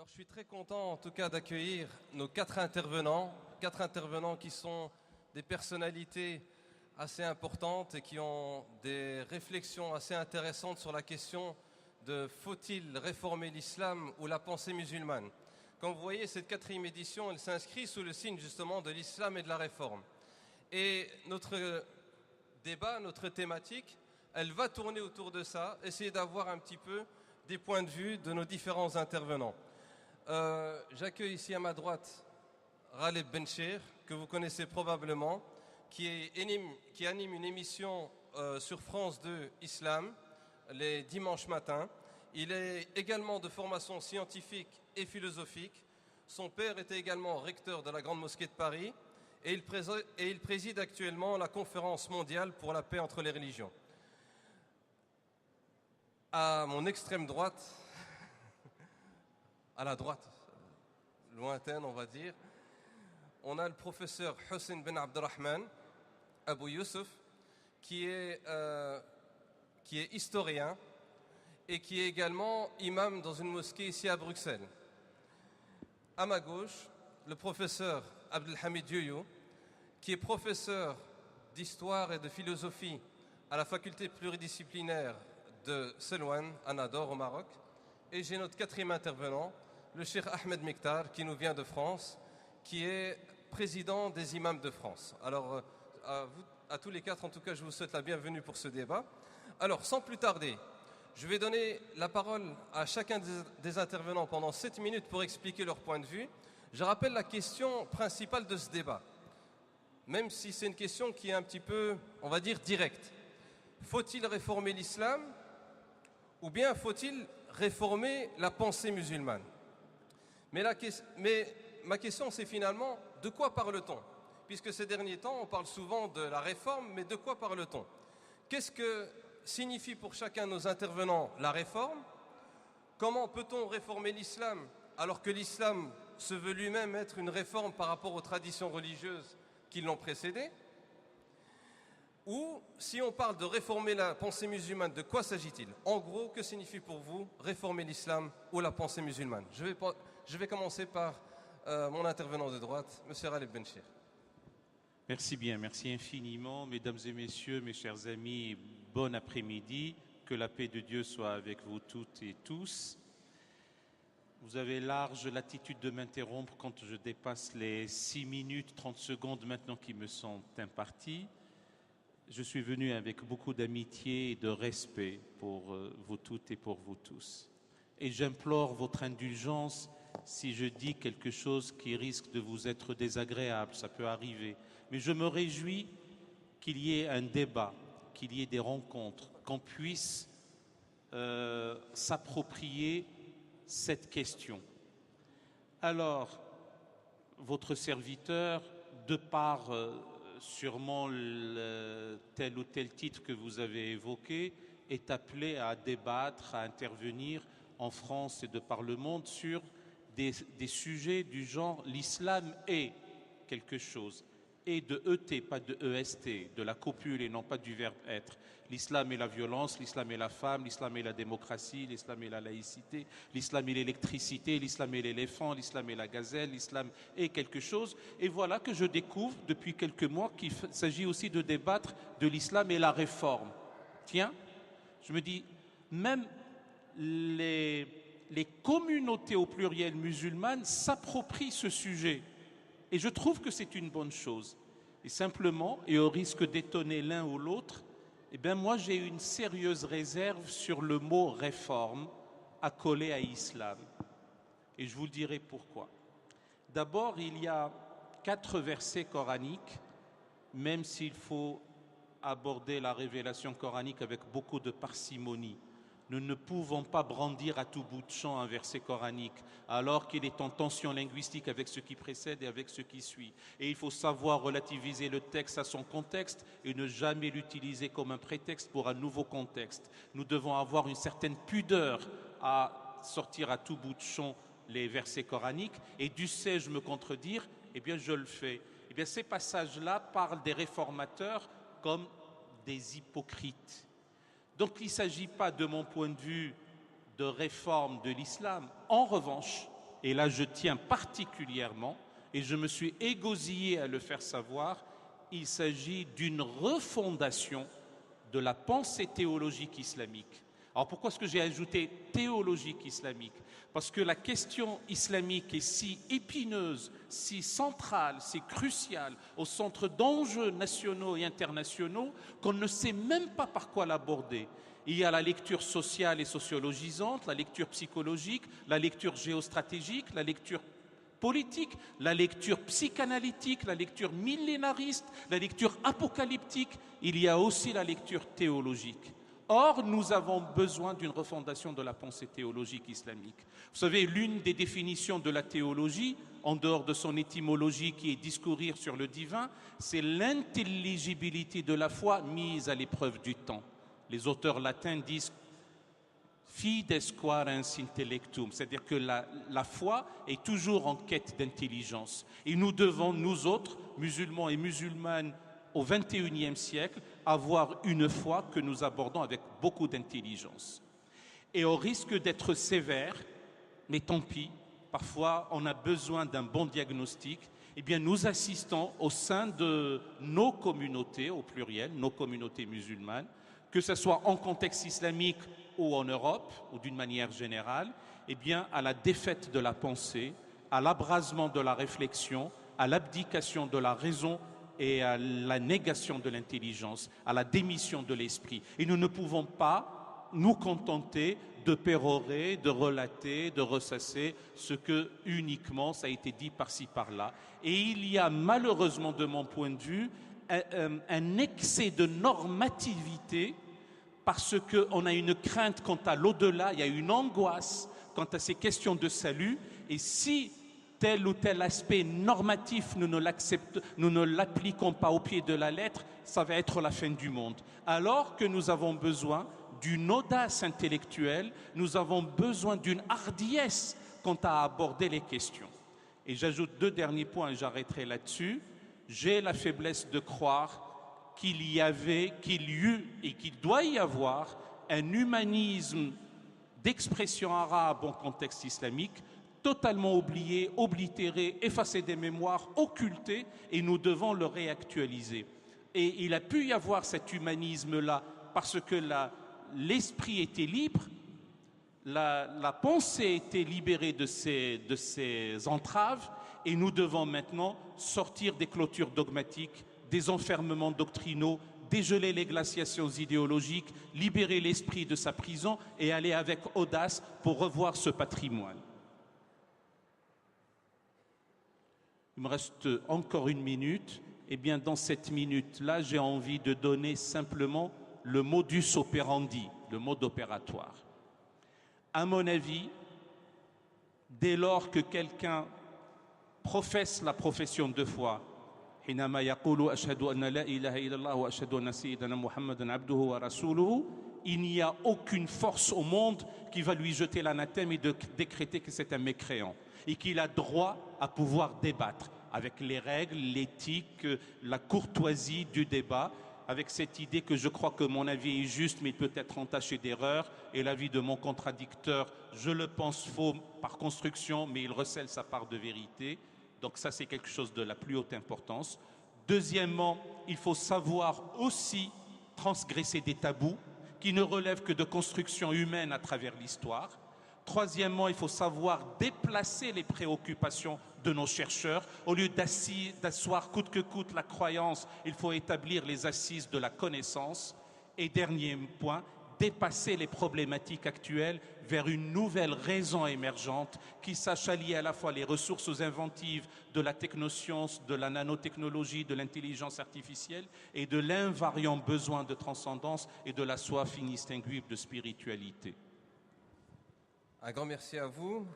Alors je suis très content en tout cas d'accueillir nos quatre intervenants qui sont des personnalités assez importantes et qui ont des réflexions assez intéressantes sur la question de faut-il réformer l'islam ou la pensée musulmane. Comme vous voyez, cette quatrième édition, elle s'inscrit sous le signe justement de l'islam et de la réforme. Et notre débat, notre thématique, elle va tourner autour de ça, essayer d'avoir un petit peu des points de vue de nos différents intervenants. J'accueille ici à ma droite Ghaleb Benchir, que vous connaissez probablement, qui anime une émission sur France 2 Islam les dimanches matins. Il est également de formation scientifique et philosophique. Son père était également recteur de la Grande Mosquée de Paris et il préside actuellement la conférence mondiale pour la paix entre les religions. À mon extrême droite, à la droite, lointaine on va dire, on a le professeur Hussein Ben Abdelrahman Abou Youssouf, qui est historien et qui est également imam dans une mosquée ici à Bruxelles. À ma gauche, le professeur Abdelhamid Youyou, qui est professeur d'histoire et de philosophie à la faculté pluridisciplinaire de Selouane, à Nador, au Maroc. Et j'ai notre quatrième intervenant, le Cheikh Ahmed Miktar, qui nous vient de France, qui est président des imams de France. Alors, à tous les quatre, en tout cas, je vous souhaite la bienvenue pour ce débat. Alors, sans plus tarder, je vais donner la parole à chacun des intervenants pendant 7 minutes pour expliquer leur point de vue. Je rappelle la question principale de ce débat, même si c'est une question qui est un petit peu, on va dire, directe. Faut-il réformer l'islam ou bien faut-il réformer la pensée musulmane? Mais ma question, c'est finalement, de quoi parle-t-on? Puisque ces derniers temps, on parle souvent de la réforme, mais de quoi parle-t-on? Qu'est-ce que signifie pour chacun de nos intervenants la réforme? Comment peut-on réformer l'islam alors que l'islam se veut lui-même être une réforme par rapport aux traditions religieuses qui l'ont précédé? Ou, si on parle de réformer la pensée musulmane, de quoi s'agit-il? En gros, que signifie pour vous réformer l'islam ou la pensée musulmane? Je vais commencer par mon intervenant de droite, M. Ghaleb Benchir. Merci bien, merci infiniment, mesdames et messieurs, mes chers amis, bon après-midi, que la paix de Dieu soit avec vous toutes et tous. Vous avez large latitude de m'interrompre quand je dépasse les 6 minutes 30 secondes maintenant qui me sont imparties. Je suis venu avec beaucoup d'amitié et de respect pour vous toutes et pour vous tous. Et j'implore votre indulgence si je dis quelque chose qui risque de vous être désagréable, ça peut arriver. Mais je me réjouis qu'il y ait un débat, qu'il y ait des rencontres, qu'on puisse s'approprier cette question. Alors, votre serviteur, de par sûrement tel ou tel titre que vous avez évoqué, est appelé à débattre, à intervenir en France et de par le monde sur des sujets du genre l'islam est quelque chose, et de ET, pas de EST, de la copule et non pas du verbe être. L'islam est la violence, l'islam est la femme, l'islam est la démocratie, l'islam est la laïcité, l'islam est l'électricité, l'islam est l'éléphant, l'islam est la gazelle, l'islam est quelque chose. Et voilà que je découvre depuis quelques mois qu'il s'agit aussi de débattre de l'islam et la réforme. Tiens, je me dis, même les communautés au pluriel musulmanes s'approprient ce sujet. Et je trouve que c'est une bonne chose. Et simplement, et au risque d'étonner l'un ou l'autre, eh bien moi j'ai une sérieuse réserve sur le mot réforme accolé à islam. Et je vous le dirai pourquoi. D'abord, il y a 4 versets coraniques, même s'il faut aborder la révélation coranique avec beaucoup de parcimonie. Nous ne pouvons pas brandir à tout bout de champ un verset coranique alors qu'il est en tension linguistique avec ce qui précède et avec ce qui suit. Et il faut savoir relativiser le texte à son contexte et ne jamais l'utiliser comme un prétexte pour un nouveau contexte. Nous devons avoir une certaine pudeur à sortir à tout bout de champ les versets coraniques. Et dussé-je me contredire, eh bien je le fais. Eh bien ces passages-là parlent des réformateurs comme des hypocrites. Donc il ne s'agit pas, de mon point de vue, de réforme de l'islam. En revanche, et là je tiens particulièrement, et je me suis égosillé à le faire savoir, il s'agit d'une refondation de la pensée théologique islamique. Alors pourquoi est-ce que j'ai ajouté théologique islamique? Parce que la question islamique est si épineuse, si centrale, si cruciale, au centre d'enjeux nationaux et internationaux, qu'on ne sait même pas par quoi l'aborder. Il y a la lecture sociale et sociologisante, la lecture psychologique, la lecture géostratégique, la lecture politique, la lecture psychanalytique, la lecture millénariste, la lecture apocalyptique. Il y a aussi la lecture théologique. Or, nous avons besoin d'une refondation de la pensée théologique islamique. Vous savez, l'une des définitions de la théologie, en dehors de son étymologie qui est discourir sur le divin, c'est l'intelligibilité de la foi mise à l'épreuve du temps. Les auteurs latins disent fides quarens intellectum, c'est-à-dire que la foi est toujours en quête d'intelligence. Et nous devons, nous autres, musulmans et musulmanes, au XXIe siècle, avoir une foi que nous abordons avec beaucoup d'intelligence. Et au risque d'être sévère, mais tant pis, parfois on a besoin d'un bon diagnostic, eh bien nous assistons au sein de nos communautés, au pluriel, nos communautés musulmanes, que ce soit en contexte islamique ou en Europe, ou d'une manière générale, eh bien à la défaite de la pensée, à l'abrasement de la réflexion, à l'abdication de la raison et à la négation de l'intelligence, à la démission de l'esprit. Et nous ne pouvons pas nous contenter de pérorer, de relater, de ressasser ce que uniquement ça a été dit par-ci par-là. Et il y a malheureusement, de mon point de vue, un excès de normativité parce qu'on a une crainte quant à l'au-delà, il y a une angoisse quant à ces questions de salut. Et si tel ou tel aspect normatif, nous ne l'appliquons pas au pied de la lettre, ça va être la fin du monde. Alors que nous avons besoin d'une audace intellectuelle, nous avons besoin d'une hardiesse quant à aborder les questions. Et j'ajoute 2 derniers points et j'arrêterai là-dessus. J'ai la faiblesse de croire qu'il y eut et qu'il doit y avoir un humanisme d'expression arabe en contexte islamique, totalement oublié, oblitéré, effacé des mémoires, occulté, et nous devons le réactualiser. Et il a pu y avoir cet humanisme-là parce que l'esprit était libre, la pensée était libérée de ses entraves, et nous devons maintenant sortir des clôtures dogmatiques, des enfermements doctrinaux, dégeler les glaciations idéologiques, libérer l'esprit de sa prison et aller avec audace pour revoir ce patrimoine. Il me reste encore 1 minute. Eh bien, dans cette minute-là, j'ai envie de donner simplement le modus operandi, le mode opératoire. À mon avis, dès lors que quelqu'un professe la profession de foi, حينما يقول أشهد أن لا إله إلا الله وأشهد أن سيدنا محمدا عبده ورسوله, il n'y a aucune force au monde qui va lui jeter l'anathème et de décréter que c'est un mécréant et qu'il a droit à pouvoir débattre avec les règles, l'éthique, la courtoisie du débat, avec cette idée que je crois que mon avis est juste mais peut être entaché d'erreur et l'avis de mon contradicteur, je le pense faux par construction mais il recèle sa part de vérité. Donc ça, c'est quelque chose de la plus haute importance. Deuxièmement, il faut savoir aussi transgresser des tabous qui ne relèvent que de constructions humaines à travers l'histoire. Troisièmement, il faut savoir déplacer les préoccupations de nos chercheurs. Au lieu d'asseoir coûte que coûte la croyance, il faut établir les assises de la connaissance. Et dernier point, dépasser les problématiques actuelles vers une nouvelle raison émergente qui sache allier à la fois les ressources inventives de la technoscience, de la nanotechnologie, de l'intelligence artificielle et de l'invariant besoin de transcendance et de la soif inextinguible de spiritualité. Un grand merci à vous.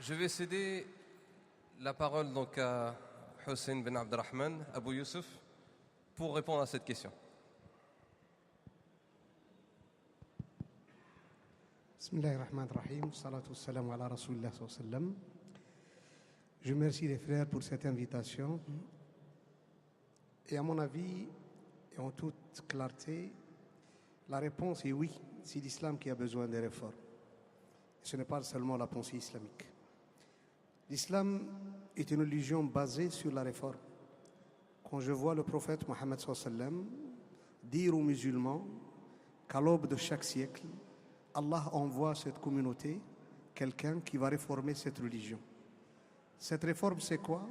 Je vais céder la parole donc à Hussein Ben Abdelrahman, Abou Youssouf, pour répondre à cette question. Bismillahirrahmanirrahim, salatu salam ala rasulillah sallam. Je remercie les frères pour cette invitation. Et à mon avis, et en toute clarté, la réponse est oui, c'est l'islam qui a besoin de réformes. Ce n'est pas seulement la pensée islamique. L'islam est une religion basée sur la réforme. Quand je vois le prophète Mohammed sallam dire aux musulmans qu'à l'aube de chaque siècle, Allah envoie à cette communauté quelqu'un qui va réformer cette religion. Cette réforme, c'est quoi?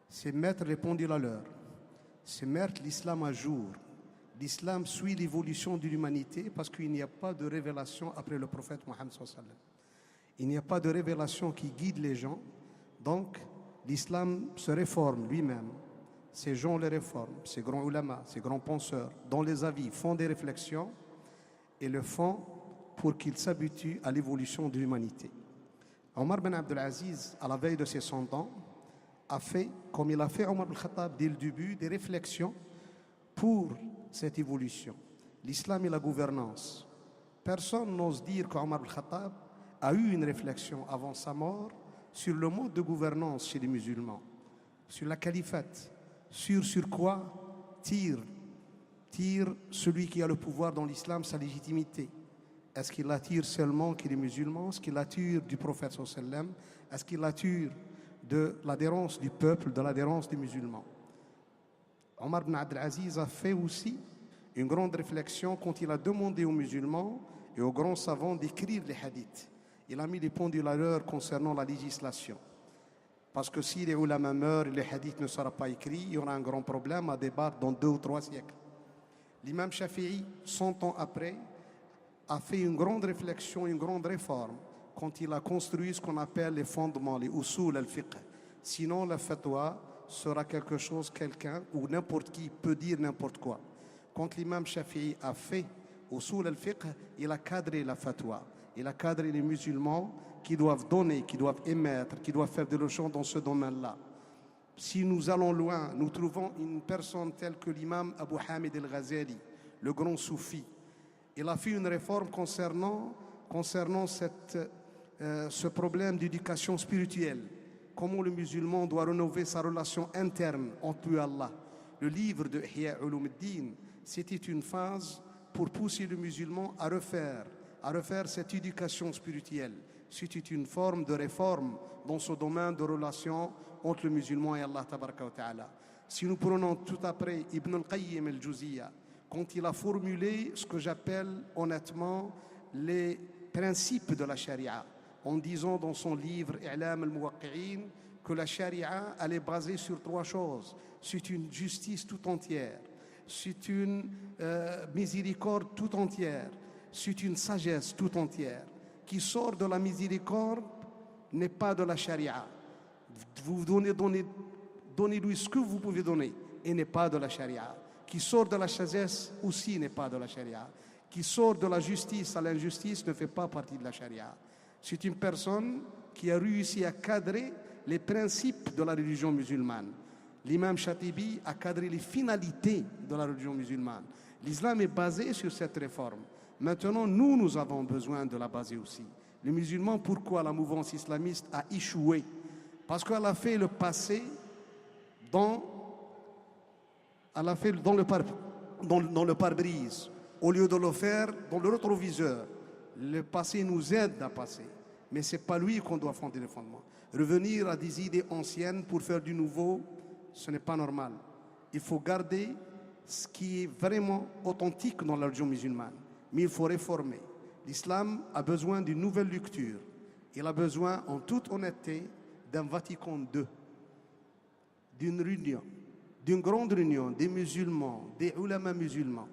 C'est mettre les pendules à l'heure, c'est mettre l'islam à jour. L'islam suit l'évolution de l'humanité parce qu'il n'y a pas de révélation après le prophète Mohammed sallam. Il n'y a pas de révélation qui guide les gens, donc l'islam se réforme lui-même. Ces gens le réforment, ces grands ulama, ces grands penseurs, dont les avis font des réflexions et le font pour qu'ils s'habituent à l'évolution de l'humanité. Omar Ben Abdelaziz, à la veille de ses 100 ans, a fait, comme il a fait Omar Ben Khattab dès le début, des réflexions pour cette évolution. L'islam et la gouvernance. Personne n'ose dire qu'Omar Ben Khattab a eu une réflexion avant sa mort sur le mode de gouvernance chez les musulmans, sur la califate, sur quoi tire celui qui a le pouvoir dans l'islam sa légitimité. Est-ce qu'il attire seulement que les musulmans? Est-ce qu'il attire du prophète sallam? Est-ce qu'il attire de l'adhérence du peuple, de l'adhérence des musulmans? Omar Ben Abdelaziz a fait aussi une grande réflexion quand il a demandé aux musulmans et aux grands savants d'écrire les hadiths. Il a mis les pendules à l'heure concernant la législation. Parce que si les ulama meurent et le hadith ne sera pas écrit, il y aura un grand problème à débattre dans 2 ou 3 siècles. L'imam Shafi'i, 100 ans après, a fait une grande réflexion, une grande réforme quand il a construit ce qu'on appelle les fondements, les usul al-fiqh. Sinon, la fatwa sera quelque chose, quelqu'un ou n'importe qui peut dire n'importe quoi. Quand l'imam Shafi'i a fait usul al-fiqh, il a cadré la fatwa. Il a cadré les musulmans qui doivent donner, qui doivent émettre, qui doivent faire des leçons dans ce domaine-là. Si nous allons loin, nous trouvons une personne telle que l'imam Abu Hamid al-Ghazali, le grand soufi. Il a fait une réforme concernant ce problème d'éducation spirituelle. Comment le musulman doit rénover sa relation interne entre lui et Allah. Le livre de Ihya Ulumuddin, c'était une phase pour pousser le musulman à refaire cette éducation spirituelle. C'était une forme de réforme dans ce domaine de relation entre le musulman et Allah tabaraka wa ta'ala. Si nous prenons tout après Ibn al-Qayyim al-Juziyya, quand il a formulé ce que j'appelle honnêtement les principes de la charia, en disant dans son livre I'lam al-Muwaqqi'in que la charia elle est basée sur 3 choses. C'est une justice tout entière, c'est une miséricorde tout entière, c'est une sagesse tout entière. Qui sort de la miséricorde n'est pas de la charia. Vous donnez-lui ce que vous pouvez donner et n'est pas de la charia. Qui sort de la sagesse aussi n'est pas de la charia. Qui sort de la justice à l'injustice ne fait pas partie de la charia. C'est une personne qui a réussi à cadrer les principes de la religion musulmane. L'imam Shatibi a cadré les finalités de la religion musulmane. L'islam est basé sur cette réforme. Maintenant, nous avons besoin de la baser aussi. Les musulmans, pourquoi la mouvance islamiste a échoué? Parce qu'elle a fait le passé dans le pare-brise, au lieu de le faire dans le rétroviseur. Le passé nous aide à passer, mais ce n'est pas lui qu'on doit fonder les fondements. Revenir à des idées anciennes pour faire du nouveau, ce n'est pas normal. Il faut garder ce qui est vraiment authentique dans la religion musulmane. Mais il faut réformer. L'islam a besoin d'une nouvelle lecture. Il a besoin, en toute honnêteté, d'un Vatican II, d'une réunion, d'une grande réunion des musulmans, des ulama musulmans,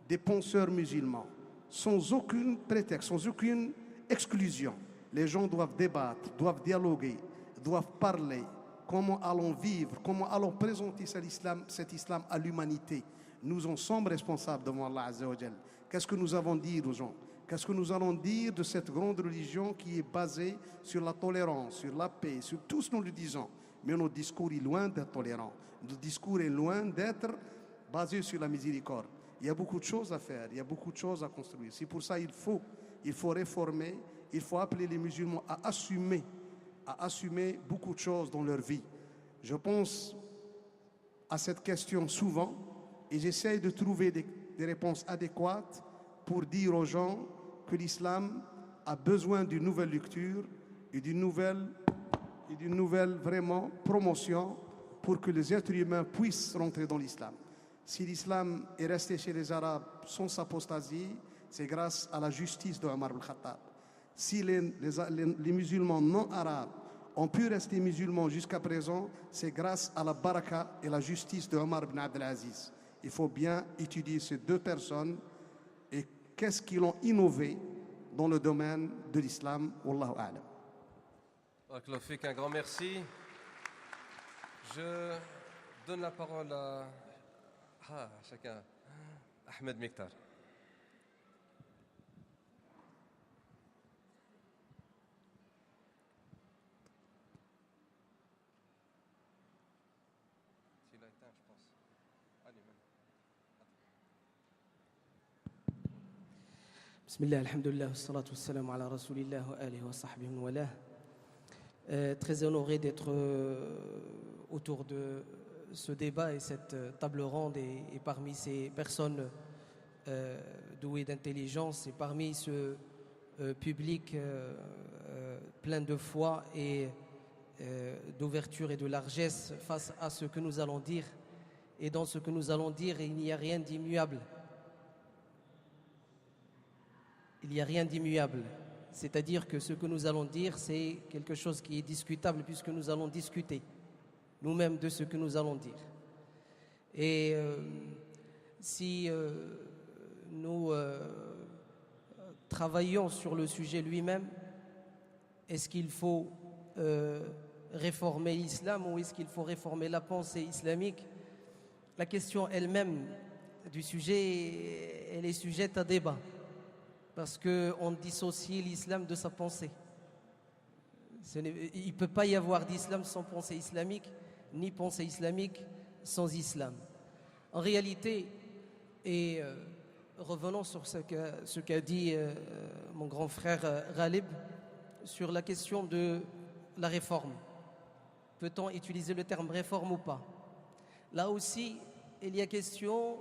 des penseurs musulmans, sans aucun prétexte, sans aucune exclusion. Les gens doivent débattre, doivent dialoguer, doivent parler. Comment allons vivre, comment allons présenter cet islam à l'humanité? Nous en sommes responsables devant Allah Azza wa Jal. Qu'est-ce que nous avons dit aux gens? Qu'est-ce que nous allons dire de cette grande religion qui est basée sur la tolérance, sur la paix, sur tout ce que nous le disons? Mais notre discours est loin d'être tolérant. Notre discours est loin d'être basé sur la miséricorde. Il y a beaucoup de choses à faire, il y a beaucoup de choses à construire. C'est pour ça qu'il faut réformer, il faut appeler les musulmans à assumer beaucoup de choses dans leur vie. Je pense à cette question souvent et j'essaie de trouver des réponses adéquates pour dire aux gens que l'islam a besoin d'une nouvelle lecture et d'une nouvelle vraiment promotion pour que les êtres humains puissent rentrer dans l'islam. Si l'islam est resté chez les Arabes sans apostasie, c'est grâce à la justice de Omar al-Khattab. Si les musulmans non arabes ont pu rester musulmans jusqu'à présent, c'est grâce à la baraka et la justice de Omar ibn Abdelaziz. Il faut bien étudier ces deux personnes et qu'est-ce qu'ils ont innové dans le domaine de l'islam. Wallahu a'lam. Barakallahu fik, un grand merci. Je donne la parole à chacun. Ahmed Mektar. S'il a éteint, je pense. Allez, même. Bismillah, alhamdulillah, wassalatu wassalamu ala rasulillah wa alihi wa sahbihi wa walah. Très honoré d'être autour de ce débat et cette table ronde et parmi ces personnes douées d'intelligence et parmi ce public plein de foi et d'ouverture et de largesse face à ce que nous allons dire. Et dans ce que nous allons dire, il n'y a rien d'immuable. Il n'y a rien d'immuable. C'est-à-dire que ce que nous allons dire, c'est quelque chose qui est discutable puisque nous allons discuter nous-mêmes de ce que nous allons dire. Et si nous travaillons sur le sujet lui-même, est-ce qu'il faut réformer l'islam ou est-ce qu'il faut réformer la pensée islamique? La question elle-même du sujet, elle est sujette à débat. Parce qu'on dissocie l'islam de sa pensée. Il ne peut pas y avoir d'islam sans pensée islamique, ni pensée islamique sans islam. En réalité, et revenons sur ce qu'a dit mon grand frère Ghalib sur la question de la réforme. Peut-on utiliser le terme réforme ou pas? Là aussi, il y a question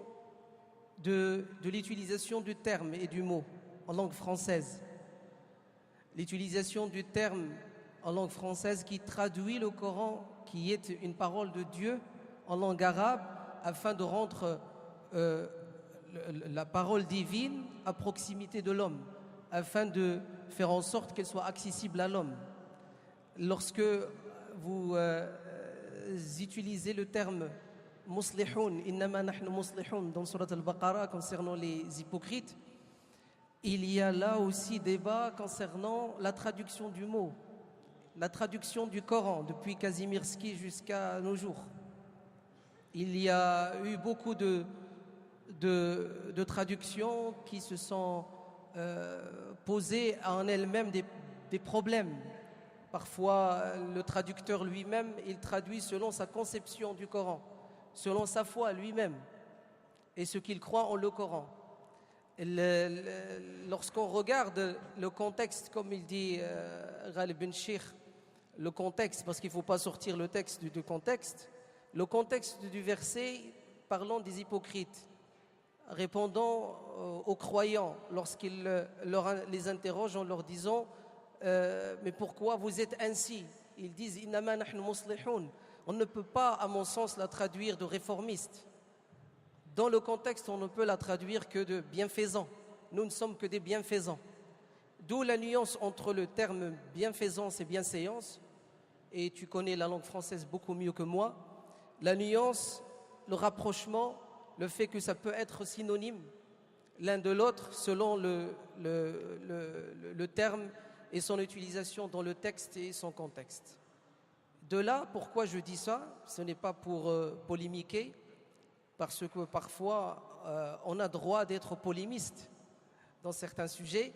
de l'utilisation du terme et du mot en langue française. L'utilisation du terme en langue française qui traduit le Coran, qui est une parole de Dieu, en langue arabe, afin de rendre la parole divine à proximité de l'homme, afin de faire en sorte qu'elle soit accessible à l'homme. Lorsque vous utilisez le terme muslihoun, innama nahnu muslihoun dans Surat al-Baqarah concernant les hypocrites, il y a là aussi débat concernant la traduction du mot, la traduction du Coran depuis Kazimierski jusqu'à nos jours. Il y a eu beaucoup de traductions qui se sont posées en elles-mêmes des problèmes. Parfois, le traducteur lui-même, il traduit selon sa conception du Coran, selon sa foi lui-même et ce qu'il croit en le Coran. Lorsqu'on regarde le contexte, comme il dit Ghalib Ben Sheikh, le contexte, parce qu'il ne faut pas sortir le texte du contexte, le contexte du verset parlant des hypocrites, répondant aux croyants lorsqu'il les interroge en leur disant mais pourquoi vous êtes ainsi? Ils disent innama nahnu muslihoun. On ne peut pas, à mon sens, la traduire de réformiste. Dans le contexte, on ne peut la traduire que de bienfaisant. Nous ne sommes que des bienfaisants. D'où la nuance entre le terme bienfaisance et bienséance. Et tu connais la langue française beaucoup mieux que moi. La nuance, le rapprochement, le fait que ça peut être synonyme l'un de l'autre selon le terme et son utilisation dans le texte et son contexte. De là, pourquoi je dis ça? Ce n'est pas pour polémiquer, parce que parfois on a droit d'être polémiste dans certains sujets.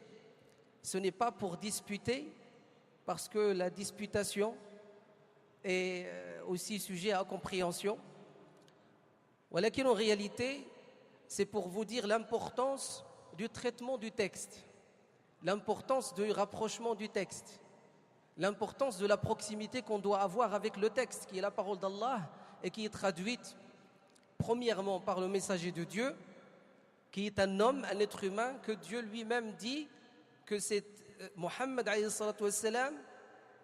Ce n'est pas pour disputer, parce que la disputation est aussi sujet à compréhension. Voilà qu'en réalité, c'est pour vous dire l'importance du traitement du texte, l'importance du rapprochement du texte, l'importance de la proximité qu'on doit avoir avec le texte, qui est la parole d'Allah et qui est traduite premièrement par le messager de Dieu, qui est un homme, un être humain, que Dieu lui-même dit que c'est Mohammed alayhi salatu wassalam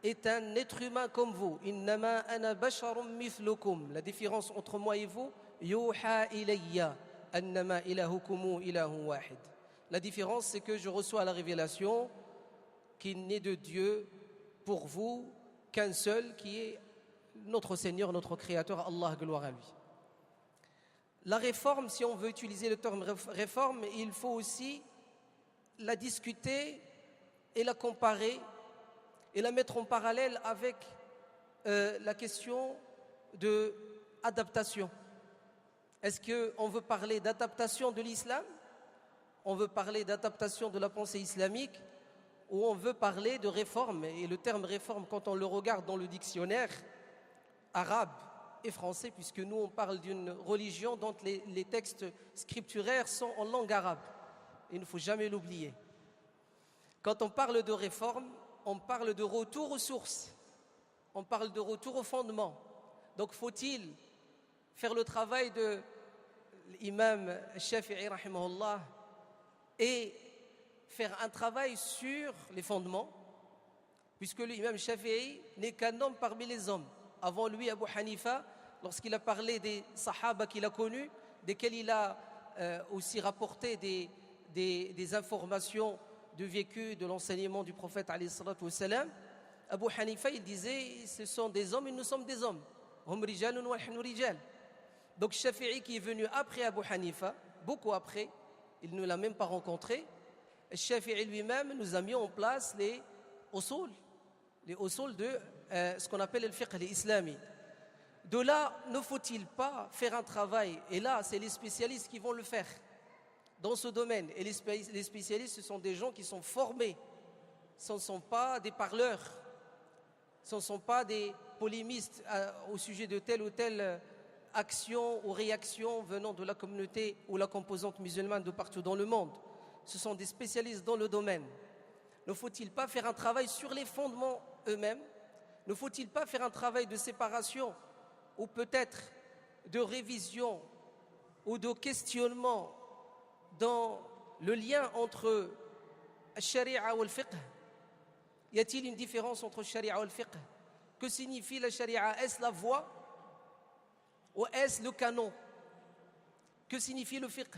est un être humain comme vous. Innama ana basharum mithlukum. La différence entre moi et vous, yuha ilayya annama ilahukumu ilahun wahid. La différence, c'est que je reçois la révélation qu'il n'est de Dieu pour vous qu'un seul, qui est notre Seigneur, notre Créateur, Allah, gloire à lui. La réforme, si on veut utiliser le terme réforme, il faut aussi la discuter et la comparer et la mettre en parallèle avec la question de adaptation. Est-ce qu'on veut parler d'adaptation de l'islam? On veut parler d'adaptation de la pensée islamique? Ou on veut parler de réforme? Et le terme réforme, quand on le regarde dans le dictionnaire arabe et français, puisque nous on parle d'une religion dont les textes scripturaires sont en langue arabe. Il ne faut jamais l'oublier. Quand on parle de réforme, on parle de retour aux sources. On parle de retour au fondement. Donc faut-il faire le travail de l'imam Shafi'i rahimahullah et faire un travail sur les fondements, puisque l'imam Shafi'i n'est qu'un homme parmi les hommes. Avant lui, Abu Hanifa, lorsqu'il a parlé des sahaba qu'il a connus, desquels il a aussi rapporté des informations de vécu, de l'enseignement du prophète alayhi salatu wassalam, Abu Hanifa, il disait, ce sont des hommes et nous sommes des hommes. Hum rijalun wa nahnu rijal. Donc Shafi'i, qui est venu après Abu Hanifa, beaucoup après, il ne l'a même pas rencontré, Shafi'i lui-même nous a mis en place les usul de ce qu'on appelle le fiqh islami. De là, ne faut-il pas faire un travail, et là c'est les spécialistes qui vont le faire dans ce domaine, et les spécialistes, ce sont des gens qui sont formés, ce ne sont pas des parleurs, ce ne sont pas des polémistes au sujet de telle ou telle action ou réaction venant de la communauté ou la composante musulmane de partout dans le monde. Ce sont des spécialistes dans le domaine. Ne faut-il pas faire un travail sur les fondements eux-mêmes? Ne faut-il pas faire un travail de séparation ou peut-être de révision ou de questionnement dans le lien entre le sharia et le fiqh? Y a-t-il une différence entre le sharia et le fiqh? Que signifie la sharia? Est-ce la voie ou est-ce le canon? Que signifie le fiqh?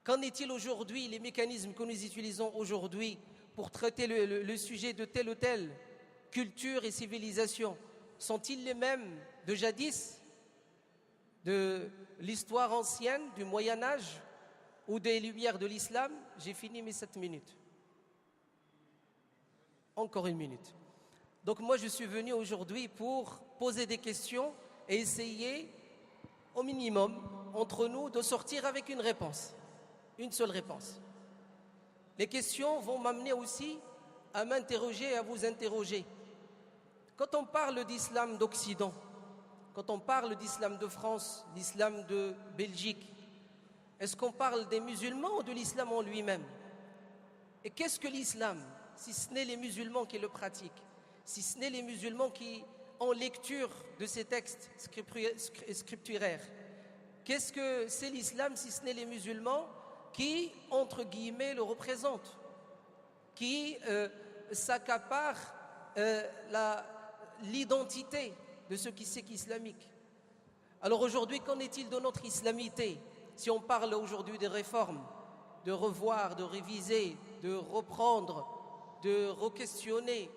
Qu'en est-il aujourd'hui, les mécanismes que nous utilisons aujourd'hui pour traiter le sujet de telle ou telle culture et civilisation? Sont-ils les mêmes de jadis, de l'histoire ancienne, du Moyen-Âge ou des lumières de l'islam? J'ai fini mes 7 minutes. Encore 1 minute. Donc moi je suis venu aujourd'hui pour poser des questions et essayer au minimum entre nous de sortir avec une réponse. Une seule réponse. Les questions vont m'amener aussi à m'interroger et à vous interroger. Quand on parle d'islam d'Occident, quand on parle d'islam de France, d'islam de Belgique, est-ce qu'on parle des musulmans ou de l'islam en lui-même? Et qu'est-ce que l'islam, si ce n'est les musulmans qui le pratiquent, si ce n'est les musulmans qui ont lecture de ces textes scripturaires? Qu'est-ce que c'est l'islam si ce n'est les musulmans qui, entre guillemets, le représentent, qui s'accaparent l'identité de ce qui c'est qu'islamique? Alors aujourd'hui, qu'en est-il de notre islamité? Si on parle aujourd'hui des réformes, de revoir, de réviser, de reprendre, de re-questionner,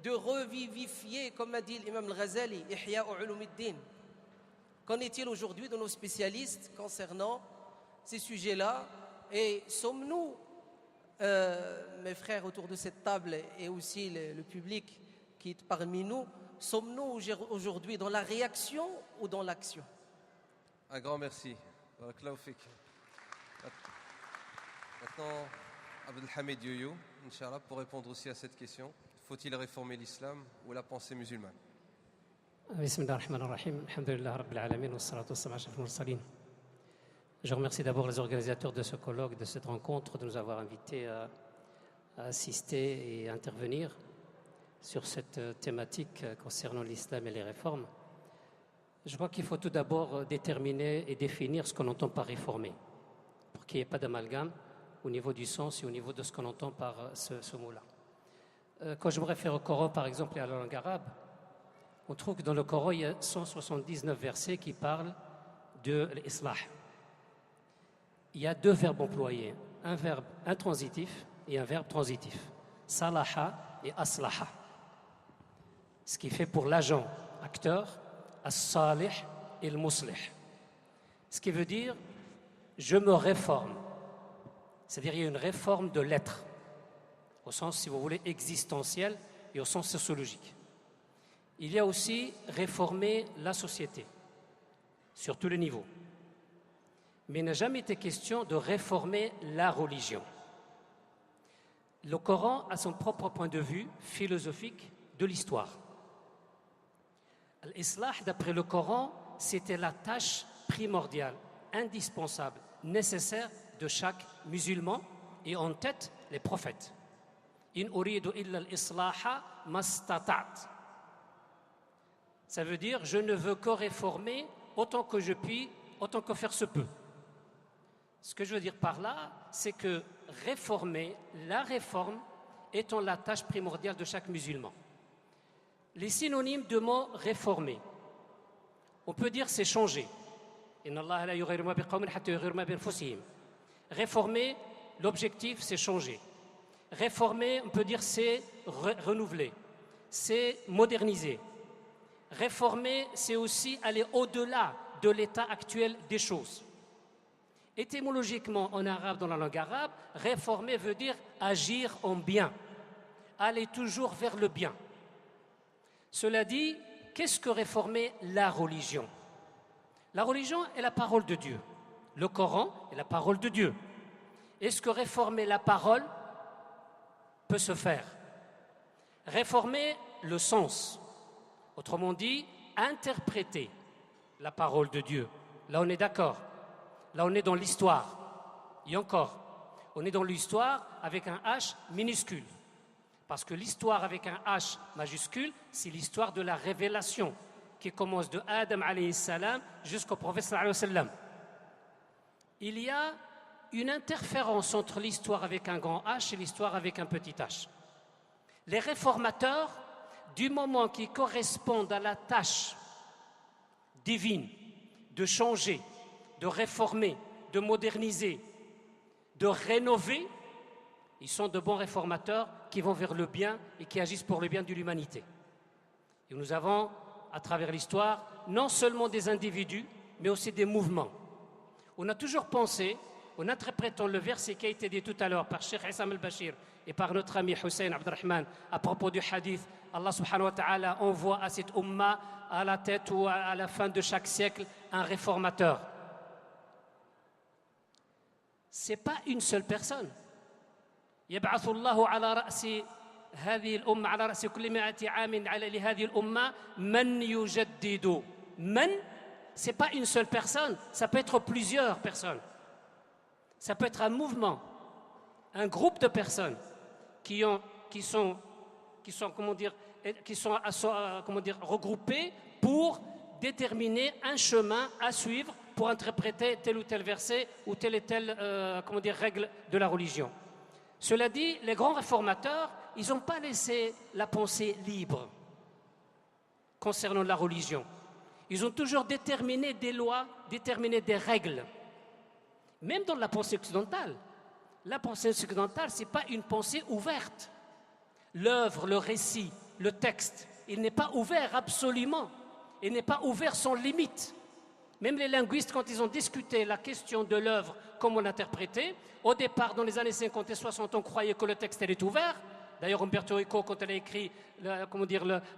de revivifier, comme a dit l'imam al-Ghazali, Ihya Ulumuddin. Qu'en est-il aujourd'hui de nos spécialistes concernant ces sujets-là? Et sommes-nous, mes frères autour de cette table et aussi le public qui est parmi nous, sommes-nous aujourd'hui dans la réaction ou dans l'action? Un grand merci. Barakallahu fik. Maintenant, Abdelhamid Yoyo, Inch'Allah, pour répondre aussi à cette question. Faut-il réformer l'islam ou la pensée musulmane? Bismillah ar-Rahman ar-Rahim. Alhamdulillah Rabbil Alamin. Wa salatu wa salam ala ashrafil mursalin. Je remercie d'abord les organisateurs de ce colloque, de cette rencontre, de nous avoir invités à assister et intervenir sur cette thématique concernant l'islam et les réformes. Je crois qu'il faut tout d'abord déterminer et définir ce qu'on entend par réformer, pour qu'il n'y ait pas d'amalgame au niveau du sens et au niveau de ce qu'on entend par ce mot-là. Quand je me réfère au Coran, par exemple, et à la langue arabe, on trouve que dans le Coran, il y a 179 versets qui parlent de l'islah. Il y a 2 verbes employés, un verbe intransitif et un verbe transitif. Salaha et aslaha. Ce qui fait pour l'agent, acteur, as-salih et le muslih. Ce qui veut dire, je me réforme. C'est-à-dire, il y a une réforme de l'être, au sens, si vous voulez, existentiel et au sens sociologique. Il y a aussi réformer la société, sur tous les niveaux. Mais il n'a jamais été question de réformer la religion. Le Coran a son propre point de vue philosophique de l'histoire. L'islah, d'après le Coran, c'était la tâche primordiale, indispensable, nécessaire de chaque musulman et en tête les prophètes. In uridu illa al-islaha mastata'at. Ça veut dire je ne veux que réformer autant que je puis, autant que faire se peut. Ce que je veux dire par là, c'est que réformer, la réforme étant la tâche primordiale de chaque musulman. Les synonymes de mot réformer, on peut dire c'est changer. Réformer, l'objectif c'est changer. Réformer, on peut dire c'est renouveler, c'est moderniser. Réformer, c'est aussi aller au-delà de l'état actuel des choses. Étymologiquement, en arabe, dans la langue arabe, réformer veut dire agir en bien, aller toujours vers le bien. Cela dit, qu'est-ce que réformer la religion? La religion est la parole de Dieu. Le Coran est la parole de Dieu. Est-ce que réformer la parole peut se faire? Réformer le sens, autrement dit, interpréter la parole de Dieu. Là, on est d'accord. Là, on est dans l'histoire. Et encore, on est dans l'histoire avec un H minuscule. Parce que l'histoire avec un H majuscule, c'est l'histoire de la révélation qui commence de Adam alayhi salam jusqu'au prophète sallallahu alayhi wa sallam. Il y a une interférence entre l'histoire avec un grand H et l'histoire avec un petit H. Les réformateurs, du moment qu'ils correspondent à la tâche divine de changer, de réformer, de moderniser, de rénover, ils sont de bons réformateurs qui vont vers le bien et qui agissent pour le bien de l'humanité. Et nous avons, à travers l'histoire, non seulement des individus, mais aussi des mouvements. On a toujours pensé, en interprétant le verset qui a été dit tout à l'heure par Cheikh Issam al-Bashir et par notre ami Hussein Abdelrahman à propos du hadith, Allah subhanahu wa ta'ala envoie à cette umma, à la tête ou à la fin de chaque siècle, un réformateur. Ce n'est pas une seule personne. يبعث الله على رأس هذه الأمة على رأس كل 100 عام لهذه الأمة من يجدد. من, ce n'est pas une seule personne, ça peut être plusieurs personnes. Ça peut être un mouvement, un groupe de personnes qui sont regroupées pour déterminer un chemin à suivre pour interpréter tel ou tel verset ou telle et telle règle de la religion. Cela dit, les grands réformateurs, ils n'ont pas laissé la pensée libre concernant la religion. Ils ont toujours déterminé des lois, déterminé des règles. Même dans la pensée occidentale. La pensée occidentale, ce n'est pas une pensée ouverte. L'œuvre, le récit, le texte, il n'est pas ouvert absolument. Il n'est pas ouvert sans limite. Même les linguistes, quand ils ont discuté la question de l'œuvre, comment l'interpréter, au départ, dans les années 50 et 60, on croyait que le texte était ouvert. D'ailleurs, Umberto Eco, quand elle a écrit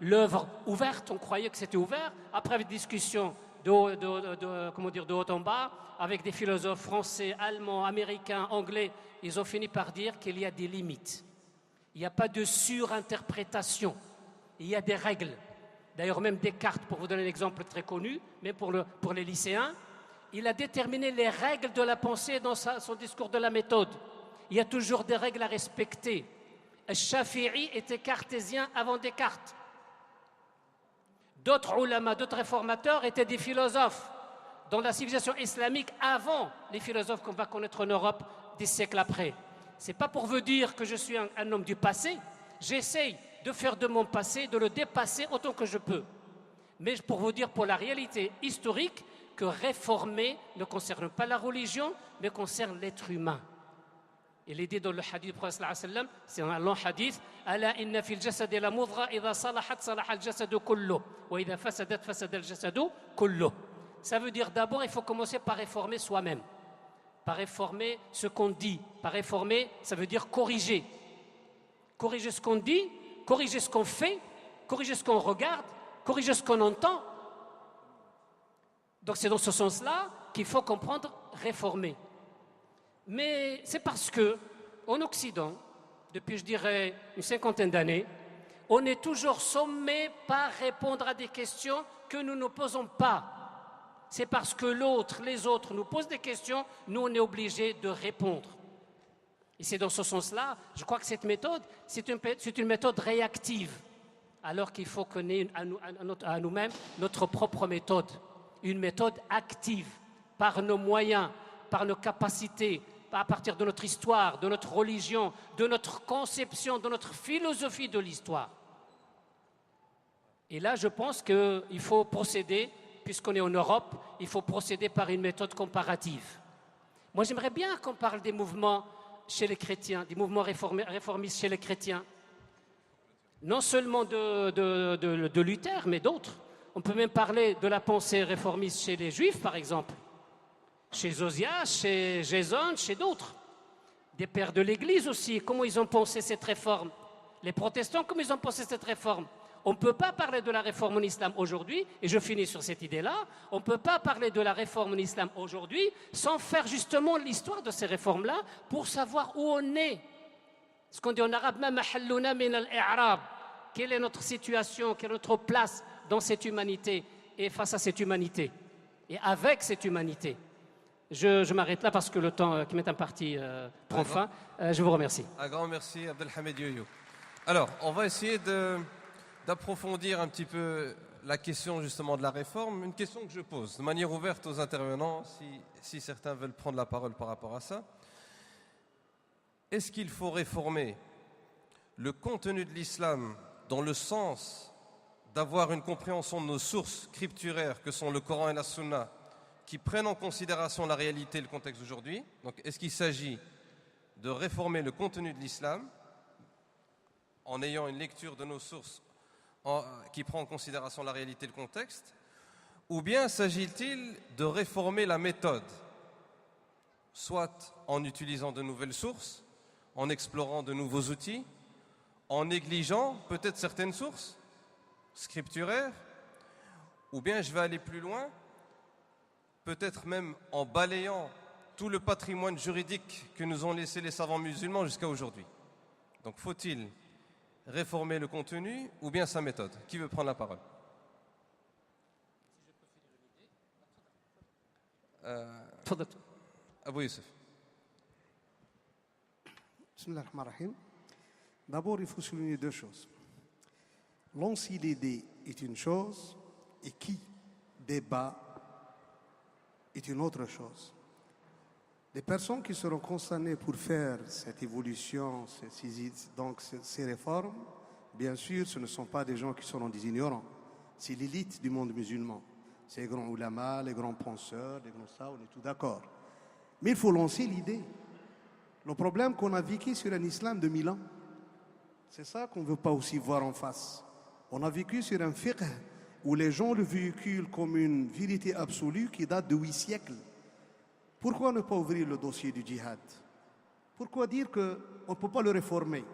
l'œuvre ouverte, on croyait que c'était ouvert. Après, avec discussion de haut en bas, avec des philosophes français, allemands, américains, anglais, ils ont fini par dire qu'il y a des limites. Il n'y a pas de surinterprétation. Il y a des règles. D'ailleurs, même Descartes, pour vous donner un exemple très connu, même pour les lycéens, il a déterminé les règles de la pensée dans son discours de la méthode. Il y a toujours des règles à respecter. Al-Shafi'i était cartésien avant Descartes. D'autres ulama, d'autres réformateurs étaient des philosophes dans la civilisation islamique avant les philosophes qu'on va connaître en Europe des siècles après. Ce n'est pas pour vous dire que je suis un homme du passé, J'essaye de faire de mon passé, de le dépasser autant que je peux. Mais pour vous dire, pour la réalité historique, que réformer ne concerne pas la religion, mais concerne l'être humain. Il est dit dans le hadith du prophète sallallahu alayhi wa sallam, c'est un long hadith, ala inna fil jasadi la mudra idha salahat salaha al jasadu kullu wa idha fasadat fasada al jasadu kullu. Ça veut dire d'abord il faut commencer par réformer soi-même, par réformer ce qu'on dit, par réformer, ça veut dire corriger. Corriger ce qu'on dit, corriger ce qu'on fait, corriger ce qu'on regarde, corriger ce qu'on entend. Donc c'est dans ce sens-là qu'il faut comprendre réformer. Mais c'est parce que, en Occident, depuis je dirais une cinquantaine d'années, on est toujours sommé par répondre à des questions que nous ne posons pas. C'est parce que l'autre, les autres nous posent des questions, nous on est obligés de répondre. Et c'est dans ce sens-là, je crois que cette méthode, c'est une méthode réactive, alors qu'il faut qu'on ait à nous-mêmes notre propre méthode, une méthode active, par nos moyens, par nos capacités, à partir de notre histoire, de notre religion, de notre conception, de notre philosophie de l'histoire. Et là, je pense qu'il faut procéder, puisqu'on est en Europe, il faut procéder par une méthode comparative. Moi, j'aimerais bien qu'on parle des mouvements chez les chrétiens, des mouvements réformistes chez les chrétiens. Non seulement de Luther, mais d'autres. On peut même parler de la pensée réformiste chez les Juifs, par exemple. Chez Josias, chez Jason, chez d'autres. Des pères de l'Église aussi, comment ils ont pensé cette réforme. Les protestants, comment ils ont pensé cette réforme. On ne peut pas parler de la réforme en islam aujourd'hui, et je finis sur cette idée-là, on ne peut pas parler de la réforme en islam aujourd'hui sans faire justement l'histoire de ces réformes-là pour savoir où on est. Ce qu'on dit en arabe, quelle est notre situation, quelle est notre place dans cette humanité et face à cette humanité et avec cette humanité. Je m'arrête là parce que le temps qui m'est imparti prend fin. Je vous remercie. Un grand merci, Abdelhamid Yoyo. Alors, on va essayer d'approfondir un petit peu la question justement de la réforme. Une question que je pose de manière ouverte aux intervenants, si certains veulent prendre la parole par rapport à ça. Est-ce qu'il faut réformer le contenu de l'islam dans le sens d'avoir une compréhension de nos sources scripturaires que sont le Coran et la Sunna, qui prennent en considération la réalité et le contexte d'aujourd'hui? Donc, est-ce qu'il s'agit de réformer le contenu de l'islam en ayant une lecture de nos sources qui prend en considération la réalité et le contexte, ou bien s'agit-il de réformer la méthode, soit en utilisant de nouvelles sources, en explorant de nouveaux outils, en négligeant peut-être certaines sources scripturaires, ou bien je vais aller plus loin, peut-être même en balayant tout le patrimoine juridique que nous ont laissé les savants musulmans jusqu'à aujourd'hui. Donc faut-il réformer le contenu ou bien sa méthode? Qui veut prendre la parole? Abou Youssef. Bismillah ar-Rahman ar-Rahim. D'abord, il faut souligner deux choses. Lancer l'idée est une chose et qui débat est une autre chose. Les personnes qui seront concernées pour faire cette évolution, ces réformes, bien sûr, ce ne sont pas des gens qui seront des ignorants. C'est l'élite du monde musulman. C'est les grands ulama, les grands penseurs, les grands ça, on est tous d'accord. Mais il faut lancer l'idée. Le problème qu'on a vécu sur un islam de 1000 ans, c'est ça qu'on ne veut pas aussi voir en face. On a vécu sur un fiqh où les gens le véhiculent comme une vérité absolue qui date de 8 siècles. Pourquoi ne pas ouvrir le dossier du djihad? Pourquoi dire qu'on ne peut pas le réformer?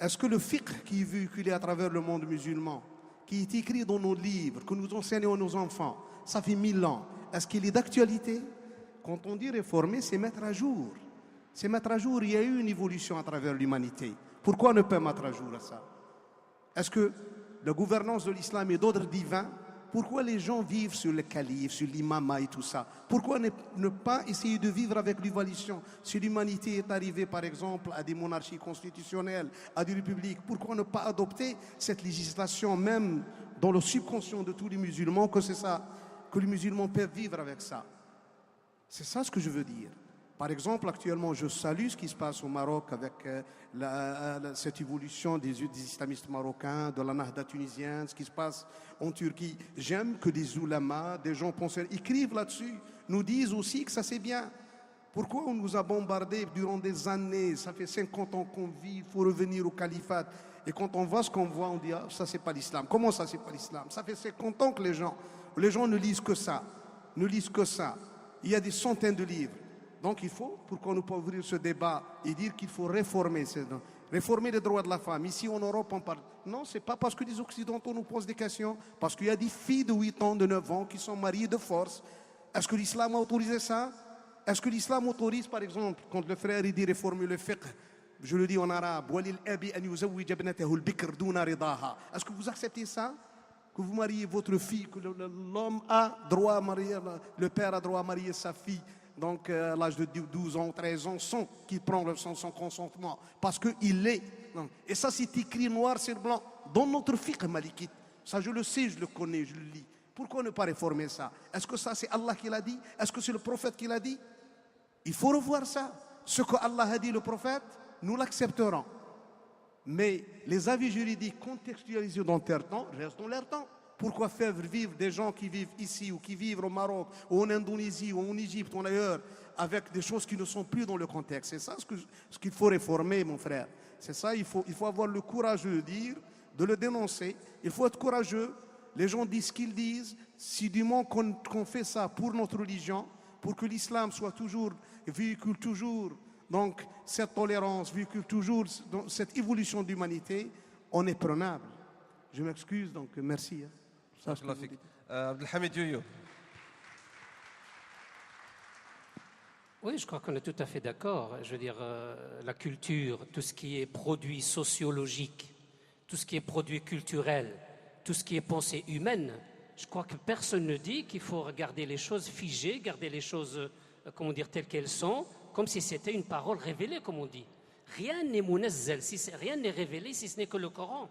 Est-ce que le fiqh qui est véhiculé à travers le monde musulman, qui est écrit dans nos livres, que nous enseignons à nos enfants, ça fait 1000 ans, est-ce qu'il est d'actualité? Quand on dit réformer, c'est mettre à jour. C'est mettre à jour, il y a eu une évolution à travers l'humanité. Pourquoi ne pas mettre à jour à ça? Est-ce que la gouvernance de l'islam est d'ordre divin? Pourquoi les gens vivent sur le calife, sur l'imama et tout ça? Pourquoi ne pas essayer de vivre avec l'évolution? Si l'humanité est arrivée, par exemple, à des monarchies constitutionnelles, à des républiques, pourquoi ne pas adopter cette législation, même dans le subconscient de tous les musulmans, que c'est ça, que les musulmans peuvent vivre avec ça? C'est ça ce que je veux dire. Par exemple, actuellement, je salue ce qui se passe au Maroc avec cette évolution des islamistes marocains, de la Nahda tunisienne, ce qui se passe en Turquie. J'aime que des ulamas, des gens penseurs, écrivent là-dessus, nous disent aussi que ça c'est bien. Pourquoi on nous a bombardés durant des années? Ça fait 50 ans qu'on vit, il faut revenir au califat. Et quand on voit ce qu'on voit, on dit ah, ça c'est pas l'islam. Comment ça c'est pas l'islam? Ça fait 50 ans que les gens ne lisent que ça. Ne lisent que ça. Il y a des centaines de livres. Donc il faut, pourquoi ne pas ouvrir ce débat et dire qu'il faut réformer les droits de la femme. Ici en Europe, on parle. Non, c'est pas parce que les Occidentaux nous posent des questions, parce qu'il y a des filles de 8 ans, de 9 ans qui sont mariées de force. Est-ce que l'islam a autorisé ça? Est-ce que l'islam autorise, par exemple, quand le frère il dit réformer le fiqh, je le dis en arabe, est-ce que vous acceptez ça? Que vous mariez votre fille, que l'homme a droit à marier, le père a droit à marier sa fille, donc à l'âge de 12 ans, 13 ans, sans qu'il prenne son consentement, parce qu'il l'est. Et ça, c'est écrit noir sur blanc dans notre fiqh malikite. Ça, je le sais, je le connais, je le lis. Pourquoi ne pas réformer ça? Est-ce que ça, c'est Allah qui l'a dit? Est-ce que c'est le prophète qui l'a dit? Il faut revoir ça. Ce que Allah a dit, le prophète, nous l'accepterons. Mais les avis juridiques contextualisés dans leur temps restent dans leur temps. Pourquoi faire vivre des gens qui vivent ici ou qui vivent au Maroc ou en Indonésie ou en Égypte ou ailleurs avec des choses qui ne sont plus dans le contexte? C'est ça ce qu'il faut réformer, mon frère. C'est ça, il faut avoir le courage de le dire, de le dénoncer. Il faut être courageux. Les gens disent ce qu'ils disent. Si du moment qu'on fait ça pour notre religion, pour que l'islam soit toujours, véhicule toujours donc cette tolérance, véhicule toujours cette évolution d'humanité, on est prenable. Je m'excuse, donc merci. Abdelhamid Yoyo. Oui, je crois qu'on est tout à fait d'accord. Je veux dire, la culture, tout ce qui est produit sociologique, tout ce qui est produit culturel, tout ce qui est pensée humaine, je crois que personne ne dit qu'il faut regarder les choses figées, garder les choses, comment dire, telles qu'elles sont, comme si c'était une parole révélée, comme on dit. Rien n'est munazzal, rien n'est révélé si ce n'est que le Coran.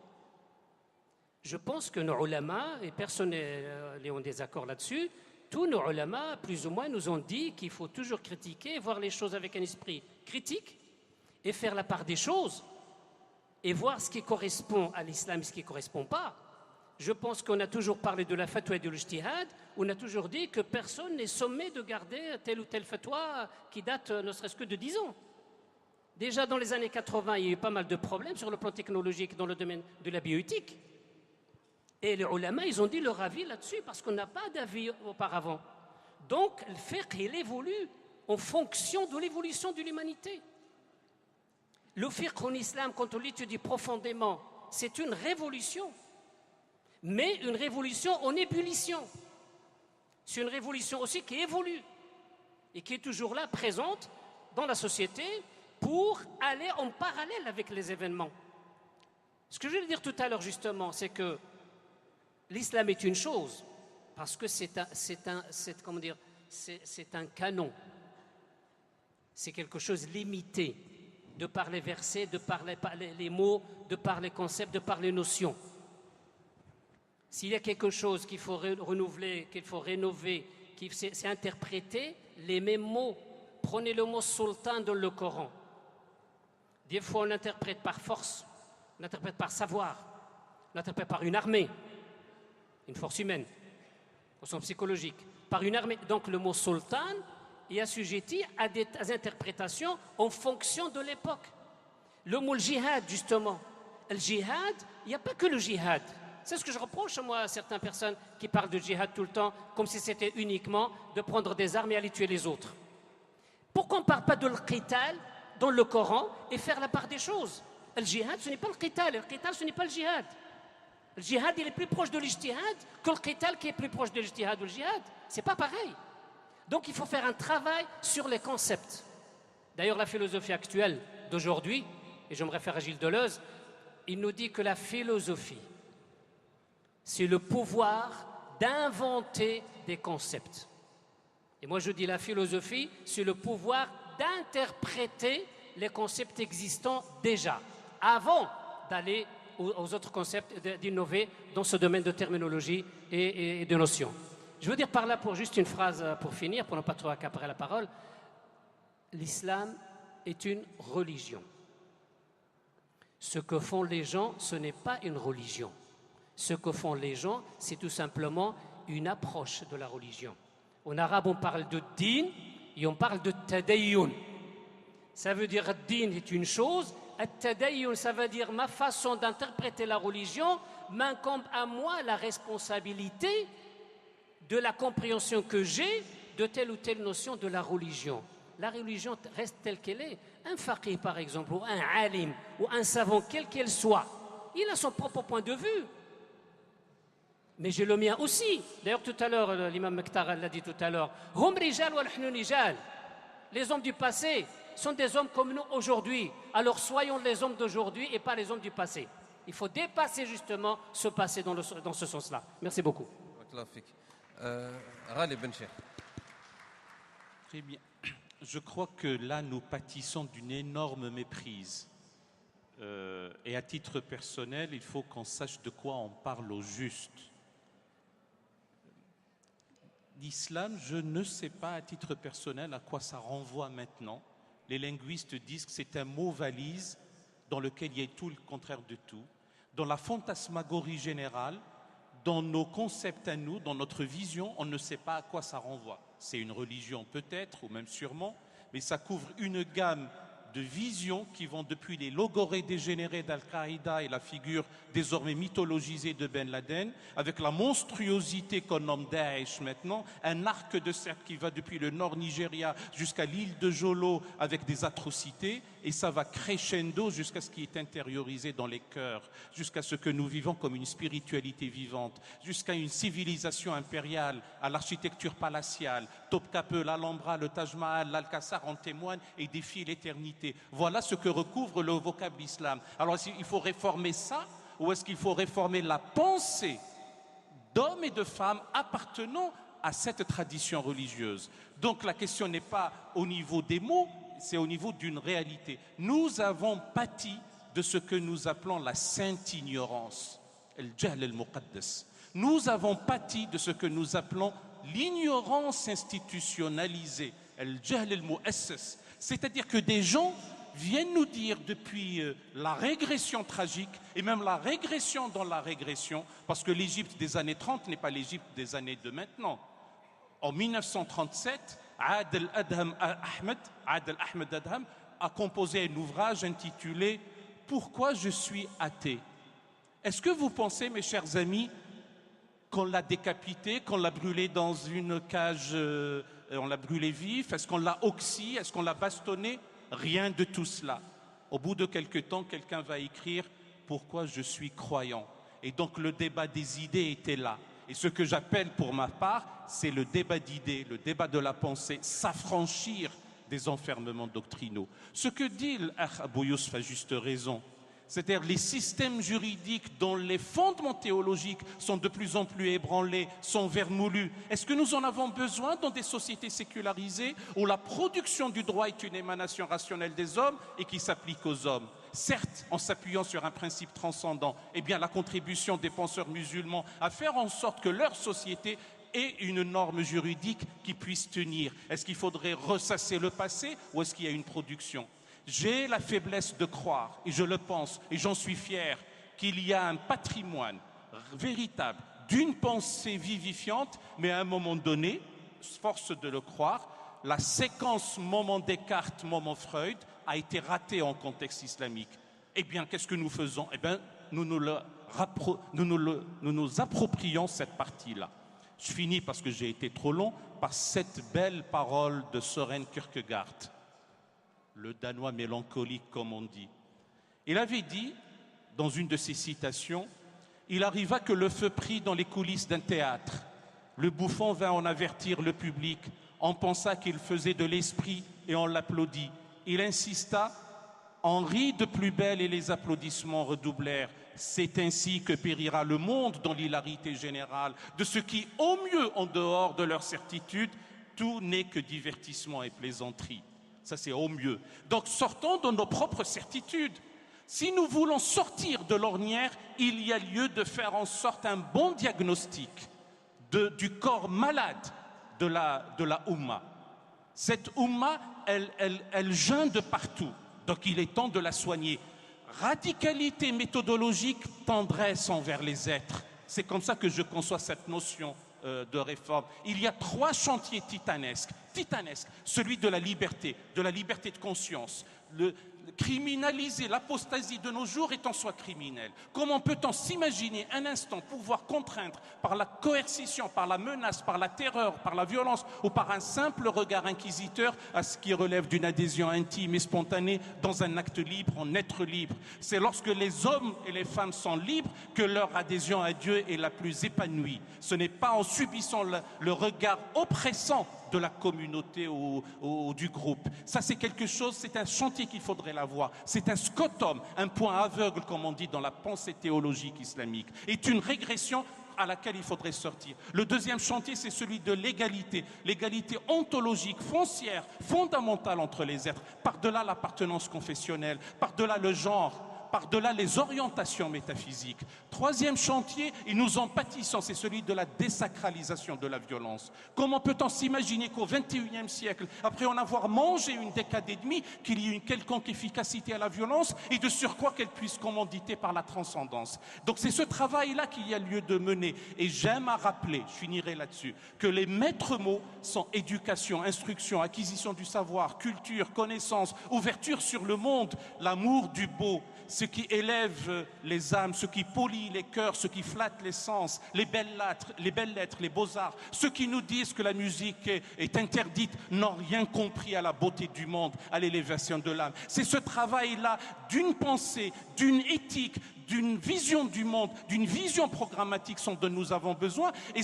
Je pense que nos ulama, et personne n'est en désaccord là-dessus, tous nos ulama, plus ou moins, nous ont dit qu'il faut toujours critiquer, voir les choses avec un esprit critique et faire la part des choses et voir ce qui correspond à l'islam et ce qui ne correspond pas. Je pense qu'on a toujours parlé de la fatwa et de l'ijtihad, on a toujours dit que personne n'est sommé de garder telle ou telle fatwa qui date ne serait-ce que de 10 ans. Déjà dans les années 80, il y a eu pas mal de problèmes sur le plan technologique dans le domaine de la bioéthique. Et les ulama, ils ont dit leur avis là-dessus parce qu'on n'a pas d'avis auparavant. Donc, le fiqh, il évolue en fonction de l'évolution de l'humanité. Le fiqh en islam, quand on l'étudie profondément, c'est une révolution. Mais une révolution en ébullition. C'est une révolution aussi qui évolue et qui est toujours là, présente dans la société pour aller en parallèle avec les événements. Ce que je voulais dire tout à l'heure justement, c'est que l'islam est une chose, parce que c'est un canon. C'est quelque chose limité, de par les versets, de par les mots, de par les concepts, de par les notions. S'il y a quelque chose qu'il faut renouveler, qu'il faut rénover, c'est interpréter les mêmes mots. Prenez le mot sultan dans le Coran. Des fois, on l'interprète par force, on l'interprète par savoir, on l'interprète par une armée, une force humaine, au sens psychologique, par une armée. Donc, le mot sultan est assujetti à des interprétations en fonction de l'époque. Le mot jihad, justement. Le jihad, il n'y a pas que le jihad. C'est ce que je reproche, moi, à certaines personnes qui parlent de djihad tout le temps, comme si c'était uniquement de prendre des armes et aller tuer les autres. Pourquoi on ne parle pas de l'qital dans le Coran et faire la part des choses? Le djihad, ce n'est pas le qital, ce n'est pas le djihad. Le djihad, il est plus proche de l'ijtihad que le qital qui est plus proche de l'ijtihad ou le djihad. C'est pas pareil. Donc il faut faire un travail sur les concepts. D'ailleurs, la philosophie actuelle d'aujourd'hui, et je me réfère à Gilles Deleuze, il nous dit que la philosophie, c'est le pouvoir d'inventer des concepts. Et moi je dis la philosophie, c'est le pouvoir d'interpréter les concepts existants déjà, avant d'aller aux autres concepts, d'innover dans ce domaine de terminologie et de notions. Je veux dire par là, pour juste une phrase pour finir, pour ne pas trop accaparer la parole, l'islam est une religion. Ce que font les gens, ce n'est pas une religion. Ce que font les gens, c'est tout simplement une approche de la religion. En arabe, on parle de din et on parle de tadayyun. Ça veut dire din est une chose, tadayyun, ça veut dire ma façon d'interpréter la religion m'incombe à moi la responsabilité de la compréhension que j'ai de telle ou telle notion de la religion. La religion reste telle qu'elle est. Un faqih, par exemple, ou un alim, ou un savant, quel qu'elle soit, il a son propre point de vue. Mais j'ai le mien aussi. D'ailleurs, tout à l'heure, l'imam Mektar l'a dit tout à l'heure, hum rijal wa nahnu rijal. Les hommes du passé sont des hommes comme nous aujourd'hui. Alors soyons les hommes d'aujourd'hui et pas les hommes du passé. Il faut dépasser justement ce passé dans ce sens-là. Merci beaucoup. Ghalib Ben Cheikh. Très bien. Je crois que là, nous pâtissons d'une énorme méprise. Et à titre personnel, il faut qu'on sache de quoi on parle au juste. L'islam, je ne sais pas à titre personnel à quoi ça renvoie maintenant. Les linguistes disent que c'est un mot valise dans lequel il y a tout le contraire de tout. Dans la fantasmagorie générale, dans nos concepts à nous, dans notre vision, on ne sait pas à quoi ça renvoie. C'est une religion peut-être, ou même sûrement, mais ça couvre une gamme de visions qui vont depuis les logorées dégénérées d'Al-Qaïda et la figure désormais mythologisée de Ben Laden, avec la monstruosité qu'on nomme Daesh maintenant, un arc de cercle qui va depuis le nord Nigeria jusqu'à l'île de Jolo avec des atrocités, et ça va crescendo jusqu'à ce qui est intériorisé dans les cœurs, jusqu'à ce que nous vivons comme une spiritualité vivante, jusqu'à une civilisation impériale, à l'architecture palatiale. Topkapi, l'Alhambra, le Taj Mahal, l'Alcazar en témoignent et défient l'éternité. Voilà ce que recouvre le vocable islam. Alors, est-ce qu'il faut réformer ça ou est-ce qu'il faut réformer la pensée d'hommes et de femmes appartenant à cette tradition religieuse? Donc, la question n'est pas au niveau des mots, c'est au niveau d'une réalité. Nous avons pâti de ce que nous appelons la sainte ignorance, al-jahl al-muqaddas. Nous avons pâti de ce que nous appelons l'ignorance institutionnalisée, al-jahl al-mu'assas. C'est-à-dire que des gens viennent nous dire depuis la régression tragique et même la régression dans la régression, parce que l'Égypte des années 30 n'est pas l'Égypte des années de maintenant. En 1937, Adel Ahmed Adham a composé un ouvrage intitulé « Pourquoi je suis athée ». Est-ce que vous pensez, mes chers amis, qu'on l'a décapité, qu'on l'a brûlé dans une cage, on l'a brûlé vif? Est-ce qu'on l'a oxy? Est-ce qu'on l'a bastonné? Rien de tout cela. Au bout de quelque temps, quelqu'un va écrire « Pourquoi je suis croyant ». Et donc le débat des idées était là. Et ce que j'appelle pour ma part, c'est le débat d'idées, le débat de la pensée, s'affranchir des enfermements doctrinaux. Ce que dit Abou Yousf a juste raison, c'est-à-dire les systèmes juridiques dont les fondements théologiques sont de plus en plus ébranlés, sont vermoulus. Est-ce que nous en avons besoin dans des sociétés sécularisées où la production du droit est une émanation rationnelle des hommes et qui s'applique aux hommes? Certes, en s'appuyant sur un principe transcendant, eh bien la contribution des penseurs musulmans à faire en sorte que leur société ait une norme juridique qui puisse tenir. Est-ce qu'il faudrait ressasser le passé ou est-ce qu'il y a une production? J'ai la faiblesse de croire, et je le pense, et j'en suis fier, qu'il y a un patrimoine véritable d'une pensée vivifiante, mais à un moment donné, force de le croire, la séquence moment Descartes, moment Freud a été ratée en contexte islamique. Eh bien, qu'est-ce que nous faisons? Eh bien, nous nous approprions cette partie-là. Je finis parce que j'ai été trop long par cette belle parole de Søren Kierkegaard, le Danois mélancolique comme on dit. Il avait dit, dans une de ses citations, « Il arriva que le feu prit dans les coulisses d'un théâtre. Le bouffon vint en avertir le public. On pensa qu'il faisait de l'esprit et on l'applaudit. Il insista, on rit de plus belle et les applaudissements redoublèrent. C'est ainsi que périra le monde dans l'hilarité générale de ceux qui, au mieux en dehors de leur certitude, tout n'est que divertissement et plaisanterie. » Ça, c'est au mieux. Donc, sortons de nos propres certitudes. Si nous voulons sortir de l'ornière, il y a lieu de faire en sorte un bon diagnostic du corps malade de la Oumma. Cette Oumma, elle jeûne de partout. Donc il est temps de la soigner. Radicalité méthodologique, tendresse envers les êtres. C'est comme ça que je conçois cette notion de réforme. Il y a 3 chantiers titanesques. Celui de la liberté de conscience. Criminaliser l'apostasie de nos jours est en soi criminel. Comment peut-on s'imaginer un instant pouvoir contraindre par la coercition, par la menace, par la terreur, par la violence ou par un simple regard inquisiteur à ce qui relève d'une adhésion intime et spontanée dans un acte libre, en être libre? C'est lorsque les hommes et les femmes sont libres que leur adhésion à Dieu est la plus épanouie. Ce n'est pas en subissant le regard oppressant de la communauté ou du groupe. Ça, c'est quelque chose, c'est un chantier qu'il faudrait l'avoir. C'est un scotum, un point aveugle, comme on dit dans la pensée théologique islamique. C'est une régression à laquelle il faudrait sortir. Le deuxième chantier, c'est celui de l'égalité. L'égalité ontologique, foncière, fondamentale entre les êtres, par-delà l'appartenance confessionnelle, par-delà le genre, par-delà les orientations métaphysiques. Troisième chantier, et nous en pâtissons, c'est celui de la désacralisation de la violence. Comment peut-on s'imaginer qu'au XXIe siècle, après en avoir mangé une décade et demie, qu'il y ait une quelconque efficacité à la violence et de surcroît qu'elle puisse commanditer par la transcendance? Donc c'est ce travail-là qu'il y a lieu de mener. Et j'aime à rappeler, je finirai là-dessus, que les maîtres mots sont éducation, instruction, acquisition du savoir, culture, connaissance, ouverture sur le monde, l'amour du beau, ce qui élève les âmes, ce qui polit les cœurs, ce qui flatte les sens, les belles lettres, les beaux-arts. Ceux qui nous disent que la musique est interdite n'ont rien compris à la beauté du monde, à l'élévation de l'âme. C'est ce travail-là d'une pensée, d'une éthique, d'une vision du monde, d'une vision programmatique dont nous avons besoin. Et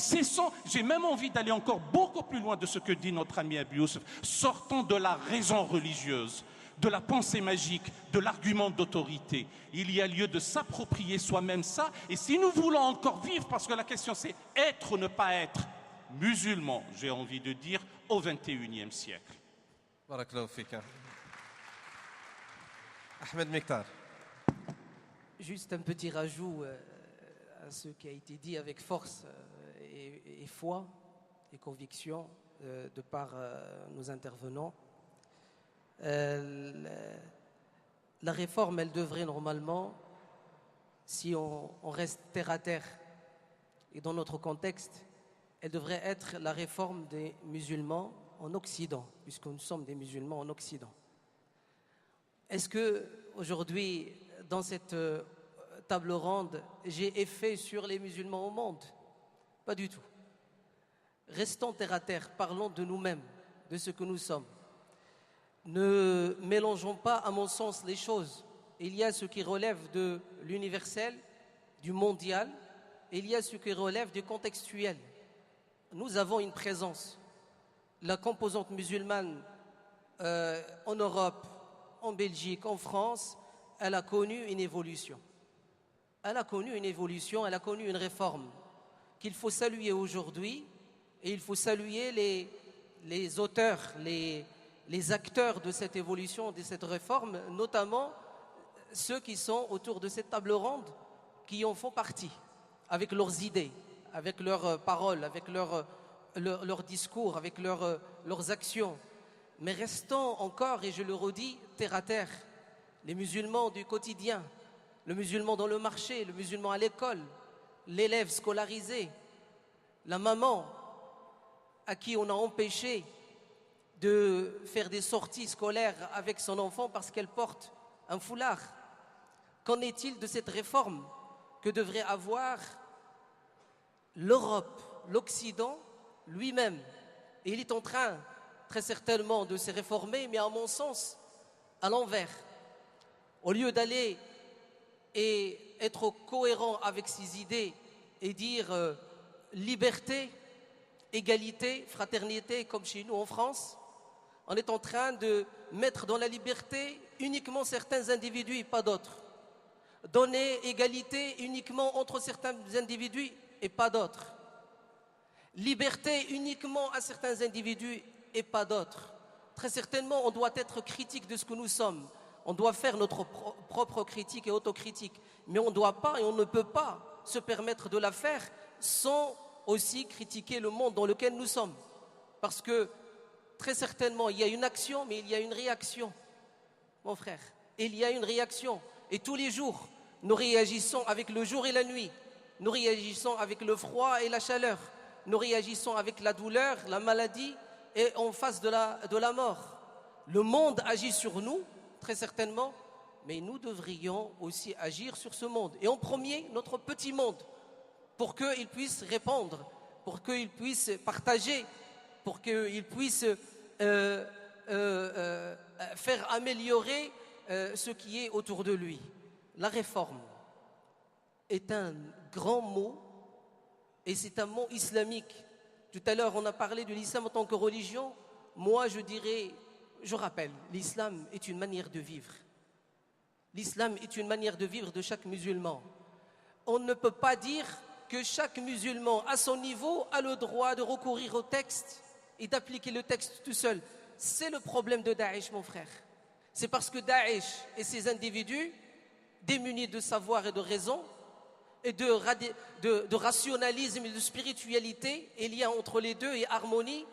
j'ai même envie d'aller encore beaucoup plus loin de ce que dit notre ami Abou Youssef. Sortons de la raison religieuse, de la pensée magique, de l'argument d'autorité. Il y a lieu de s'approprier soi-même ça. Et si nous voulons encore vivre, parce que la question c'est être ou ne pas être musulman, j'ai envie de dire, au XXIe siècle. Barakallahu fika. Ahmed Mektar. Juste un petit rajout à ce qui a été dit avec force et foi et conviction de par nos intervenants. La réforme, elle devrait normalement, si on reste terre à terre et dans notre contexte, elle devrait être la réforme des musulmans en Occident, puisque nous sommes des musulmans en Occident. Est-ce que aujourd'hui, dans cette table ronde, j'ai effet sur les musulmans au monde? Pas du tout. Restons terre à terre, parlons de nous-mêmes, de ce que nous sommes. Ne mélangeons pas, à mon sens, les choses. Il y a ce qui relève de l'universel, du mondial, et il y a ce qui relève du contextuel. Nous avons une présence. La composante musulmane en Europe, en Belgique, en France, elle a connu une évolution. Elle a connu une évolution, elle a connu une réforme qu'il faut saluer aujourd'hui, et il faut saluer les auteurs, les acteurs de cette évolution, de cette réforme, notamment ceux qui sont autour de cette table ronde, qui en font partie, avec leurs idées, avec leurs paroles, avec leurs discours, avec leurs actions. Mais restons encore, et je le redis, terre à terre. Les musulmans du quotidien, le musulman dans le marché, le musulman à l'école, l'élève scolarisé, la maman à qui on a empêché de faire des sorties scolaires avec son enfant parce qu'elle porte un foulard. Qu'en est-il de cette réforme que devrait avoir l'Europe, l'Occident lui-même? Et il est en train, très certainement, de se réformer, mais à mon sens, à l'envers. Au lieu d'aller et être cohérent avec ses idées et dire liberté, égalité, fraternité, comme chez nous en France, on est en train de mettre dans la liberté uniquement certains individus et pas d'autres. Donner égalité uniquement entre certains individus et pas d'autres. Liberté uniquement à certains individus et pas d'autres. Très certainement, on doit être critique de ce que nous sommes. On doit faire notre propre critique et autocritique. Mais on ne doit pas et on ne peut pas se permettre de la faire sans aussi critiquer le monde dans lequel nous sommes. Parce que très certainement, il y a une action, mais il y a une réaction, mon frère. Il y a une réaction. Et tous les jours, nous réagissons avec le jour et la nuit. Nous réagissons avec le froid et la chaleur. Nous réagissons avec la douleur, la maladie et en face de la mort. Le monde agit sur nous, très certainement, mais nous devrions aussi agir sur ce monde. Et en premier, notre petit monde, pour qu'il puisse répondre, pour qu'il puisse partager, pour qu'il puisse faire améliorer ce qui est autour de lui. La réforme est un grand mot et c'est un mot islamique. Tout à l'heure, on a parlé de l'islam en tant que religion. Moi, je rappelle, l'islam est une manière de vivre. L'islam est une manière de vivre de chaque musulman. On ne peut pas dire que chaque musulman, à son niveau, a le droit de recourir au texte et d'appliquer le texte tout seul. C'est le problème de Daesh, mon frère. C'est parce que Daesh et ses individus, démunis de savoir et de raison, et de rationalisme et de spiritualité, et lien entre les deux et harmonie,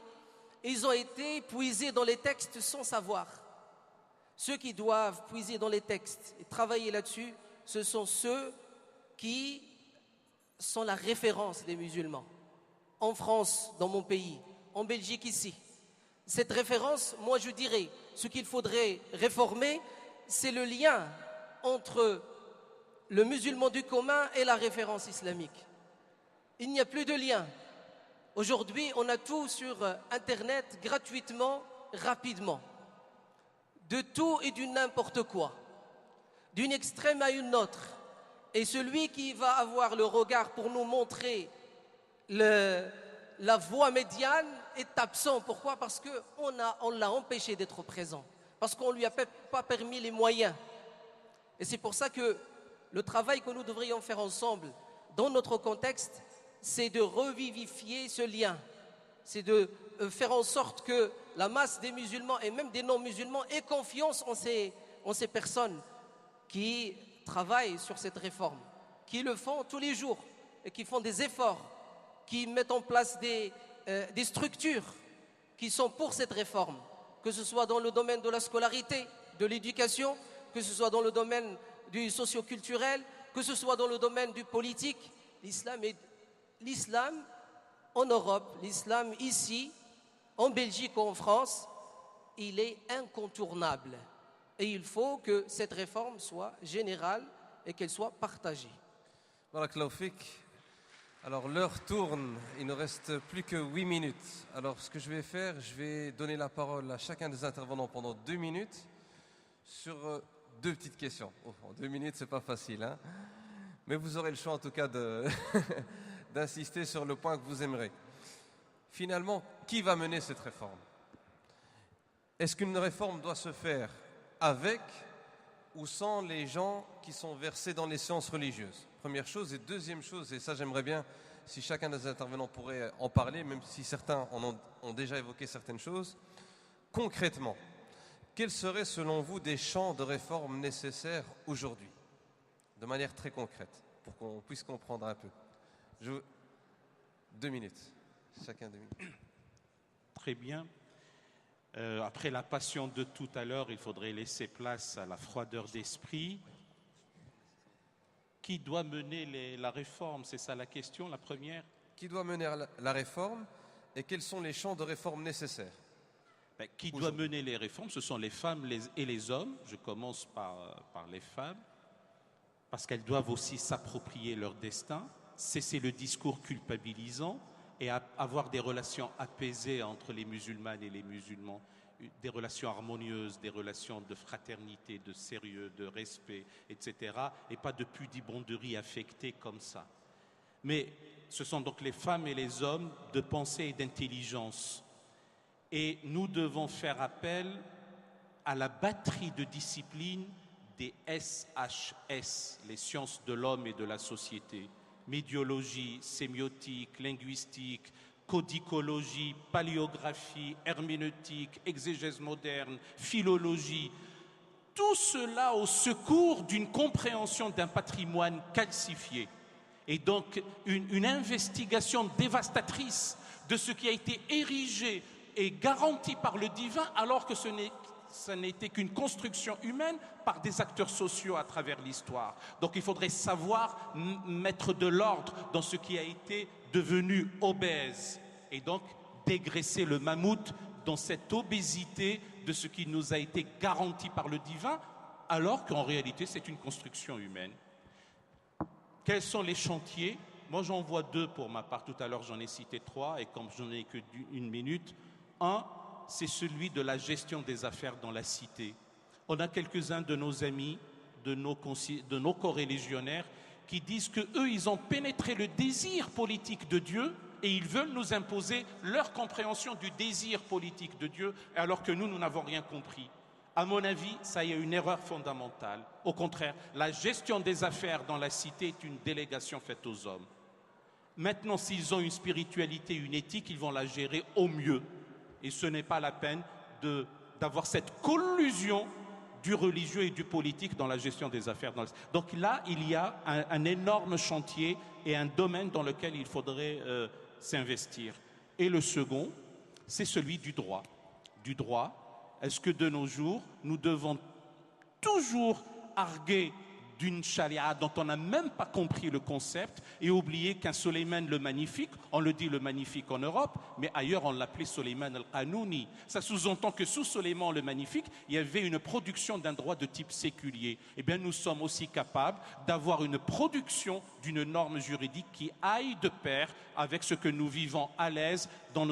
ils ont été puisés dans les textes sans savoir. Ceux qui doivent puiser dans les textes et travailler là-dessus, ce sont ceux qui sont la référence des musulmans. En France, dans mon pays, en Belgique ici. Cette référence, moi je dirais, ce qu'il faudrait réformer, c'est le lien entre le musulman du commun et la référence islamique. Il n'y a plus de lien. Aujourd'hui, on a tout sur Internet gratuitement, rapidement. De tout et du n'importe quoi. D'une extrême à une autre. Et celui qui va avoir le regard pour nous montrer la voie médiane est absent. Pourquoi? Parce qu'on l'a empêché d'être présent. Parce qu'on ne lui a pas permis les moyens. Et c'est pour ça que le travail que nous devrions faire ensemble, dans notre contexte, c'est de revivifier ce lien. C'est de faire en sorte que la masse des musulmans et même des non-musulmans aient confiance en ces personnes qui travaillent sur cette réforme, qui le font tous les jours et qui font des efforts, qui mettent en place des structures qui sont pour cette réforme, que ce soit dans le domaine de la scolarité, de l'éducation, que ce soit dans le domaine du socio-culturel, que ce soit dans le domaine du politique. L'islam en Europe, l'islam ici, en Belgique ou en France, il est incontournable. Et il faut que cette réforme soit générale et qu'elle soit partagée. Barakallahu fik. Alors l'heure tourne, il ne reste plus que 8 minutes. Alors ce que je vais faire, je vais donner la parole à chacun des intervenants pendant 2 minutes sur 2 petites questions. Oh, en 2 minutes, c'est pas facile, hein, mais vous aurez le choix en tout cas d'insister sur le point que vous aimerez. Finalement, qui va mener cette réforme? Est-ce qu'une réforme doit se faire avec ou sans les gens qui sont versés dans les sciences religieuses? Première chose. Et deuxième chose, et ça j'aimerais bien si chacun des intervenants pourrait en parler, même si certains ont déjà évoqué certaines choses. Concrètement, quels seraient selon vous des champs de réforme nécessaires aujourd'hui? De manière très concrète, pour qu'on puisse comprendre un peu. 2 minutes. Chacun 2 minutes. Très bien. Après la passion de tout à l'heure, il faudrait laisser place à la froideur d'esprit. Qui doit mener la réforme? C'est ça la question, la première. Qui doit mener la réforme et quels sont les champs de réforme nécessaires? Qui doit mener les réformes? Ce sont les femmes et les hommes. Je commence par les femmes, parce qu'elles doivent aussi s'approprier leur destin, cesser le discours culpabilisant et avoir des relations apaisées entre les musulmanes et les musulmans, des relations harmonieuses, des relations de fraternité, de sérieux, de respect, etc. Et pas de pudibonderie affectée comme ça. Mais ce sont donc les femmes et les hommes de pensée et d'intelligence. Et nous devons faire appel à la batterie de disciplines des SHS, les sciences de l'homme et de la société. Médiologie, sémiotique, linguistique, codicologie, paléographie, herméneutique, exégèse moderne, philologie. Tout cela au secours d'une compréhension d'un patrimoine calcifié. Et donc une investigation dévastatrice de ce qui a été érigé est garantie par le divin alors que ce n'était qu'une construction humaine par des acteurs sociaux à travers l'histoire. Donc il faudrait savoir mettre de l'ordre dans ce qui a été devenu obèse et donc dégraisser le mammouth dans cette obésité de ce qui nous a été garanti par le divin alors qu'en réalité c'est une construction humaine. Quels sont les chantiers? Moi j'en vois deux pour ma part, tout à l'heure j'en ai cité trois et comme j'en ai que une minute, un, c'est celui de la gestion des affaires dans la cité. On a quelques-uns de nos amis, de nos coreligionnaires, qui disent qu'eux, ils ont pénétré le désir politique de Dieu et ils veulent nous imposer leur compréhension du désir politique de Dieu, alors que nous n'avons rien compris. À mon avis, ça y est une erreur fondamentale. Au contraire, la gestion des affaires dans la cité est une délégation faite aux hommes. Maintenant, s'ils ont une spiritualité, une éthique, ils vont la gérer au mieux. Et ce n'est pas la peine d'avoir cette collusion du religieux et du politique dans la gestion des affaires. Donc là, il y a un énorme chantier et un domaine dans lequel il faudrait s'investir. Et le second, c'est celui du droit. Du droit, est-ce que de nos jours, nous devons toujours arguer d'une charia dont on n'a même pas compris le concept et oublier qu'un Soleiman le Magnifique, on le dit le Magnifique en Europe, mais ailleurs on l'appelait Soleiman al-Qanouni. Ça sous-entend que sous Soleiman le Magnifique, il y avait une production d'un droit de type séculier. Eh bien nous sommes aussi capables d'avoir une production d'une norme juridique qui aille de pair avec ce que nous vivons à l'aise dans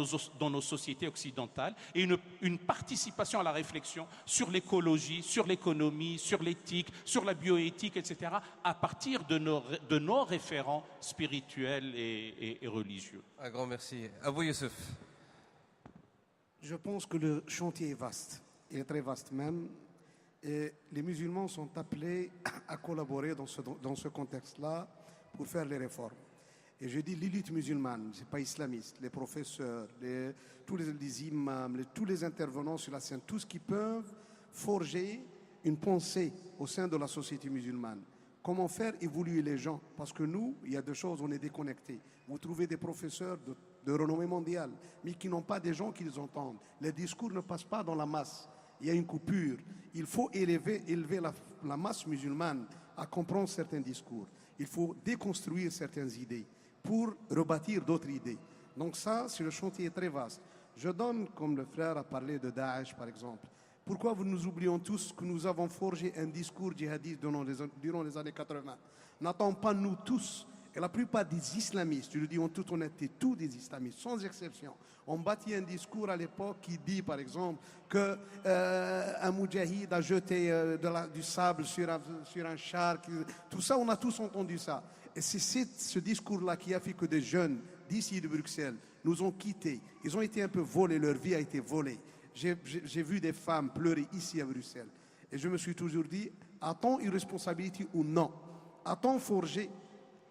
nos sociétés occidentales et une participation à la réflexion sur l'écologie, sur l'économie, sur l'éthique, sur la bioéthique, etc., à partir de nos référents spirituels et religieux. Un grand merci. Abou Youssef. Je pense que le chantier est vaste, il est très vaste même, et les musulmans sont appelés à collaborer dans ce contexte-là pour faire les réformes. Et je dis l'élite musulmane, ce n'est pas islamiste, les professeurs, tous les imams, tous les intervenants sur la scène, tous qui peuvent forger une pensée au sein de la société musulmane. Comment faire évoluer les gens? Parce que nous, il y a deux choses, on est déconnectés. Vous trouvez des professeurs de renommée mondiale, mais qui n'ont pas des gens qui les entendent. Les discours ne passent pas dans la masse. Il y a une coupure. Il faut élever la masse musulmane à comprendre certains discours. Il faut déconstruire certaines idées pour rebâtir d'autres idées. Donc ça, c'est le chantier très vaste. Je donne, comme le frère a parlé de Daesh, par exemple. Pourquoi nous oublions tous que nous avons forgé un discours djihadiste durant les années 80? N'attendons pas nous tous, et la plupart des islamistes, je le dis en toute honnêteté, tous des islamistes, sans exception, ont bâti un discours à l'époque qui dit, par exemple, qu'un moudjahid a jeté du sable sur un char. Tout ça, on a tous entendu ça. Et c'est ce discours-là qui a fait que des jeunes d'ici de Bruxelles nous ont quittés. Ils ont été un peu volés, leur vie a été volée. J'ai vu des femmes pleurer ici à Bruxelles. Et je me suis toujours dit, a-t-on une responsabilité ou non? A-t-on forgé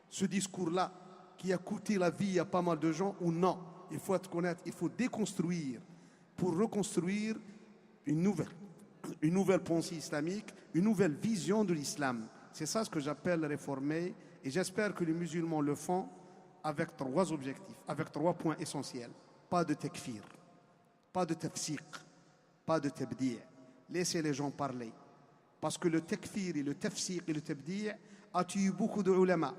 ce discours-là qui a coûté la vie à pas mal de gens ou non? Il faut être honnête, il faut déconstruire pour reconstruire une nouvelle pensée islamique, une nouvelle vision de l'islam. C'est ça ce que j'appelle réformer. Et j'espère que les musulmans le font avec trois objectifs, avec trois points essentiels. Pas de takfir, pas de tafsiq, pas de tabdi'. Laissez les gens parler. Parce que le takfir et le tafsiq et le tabdi' a tué beaucoup de ulama.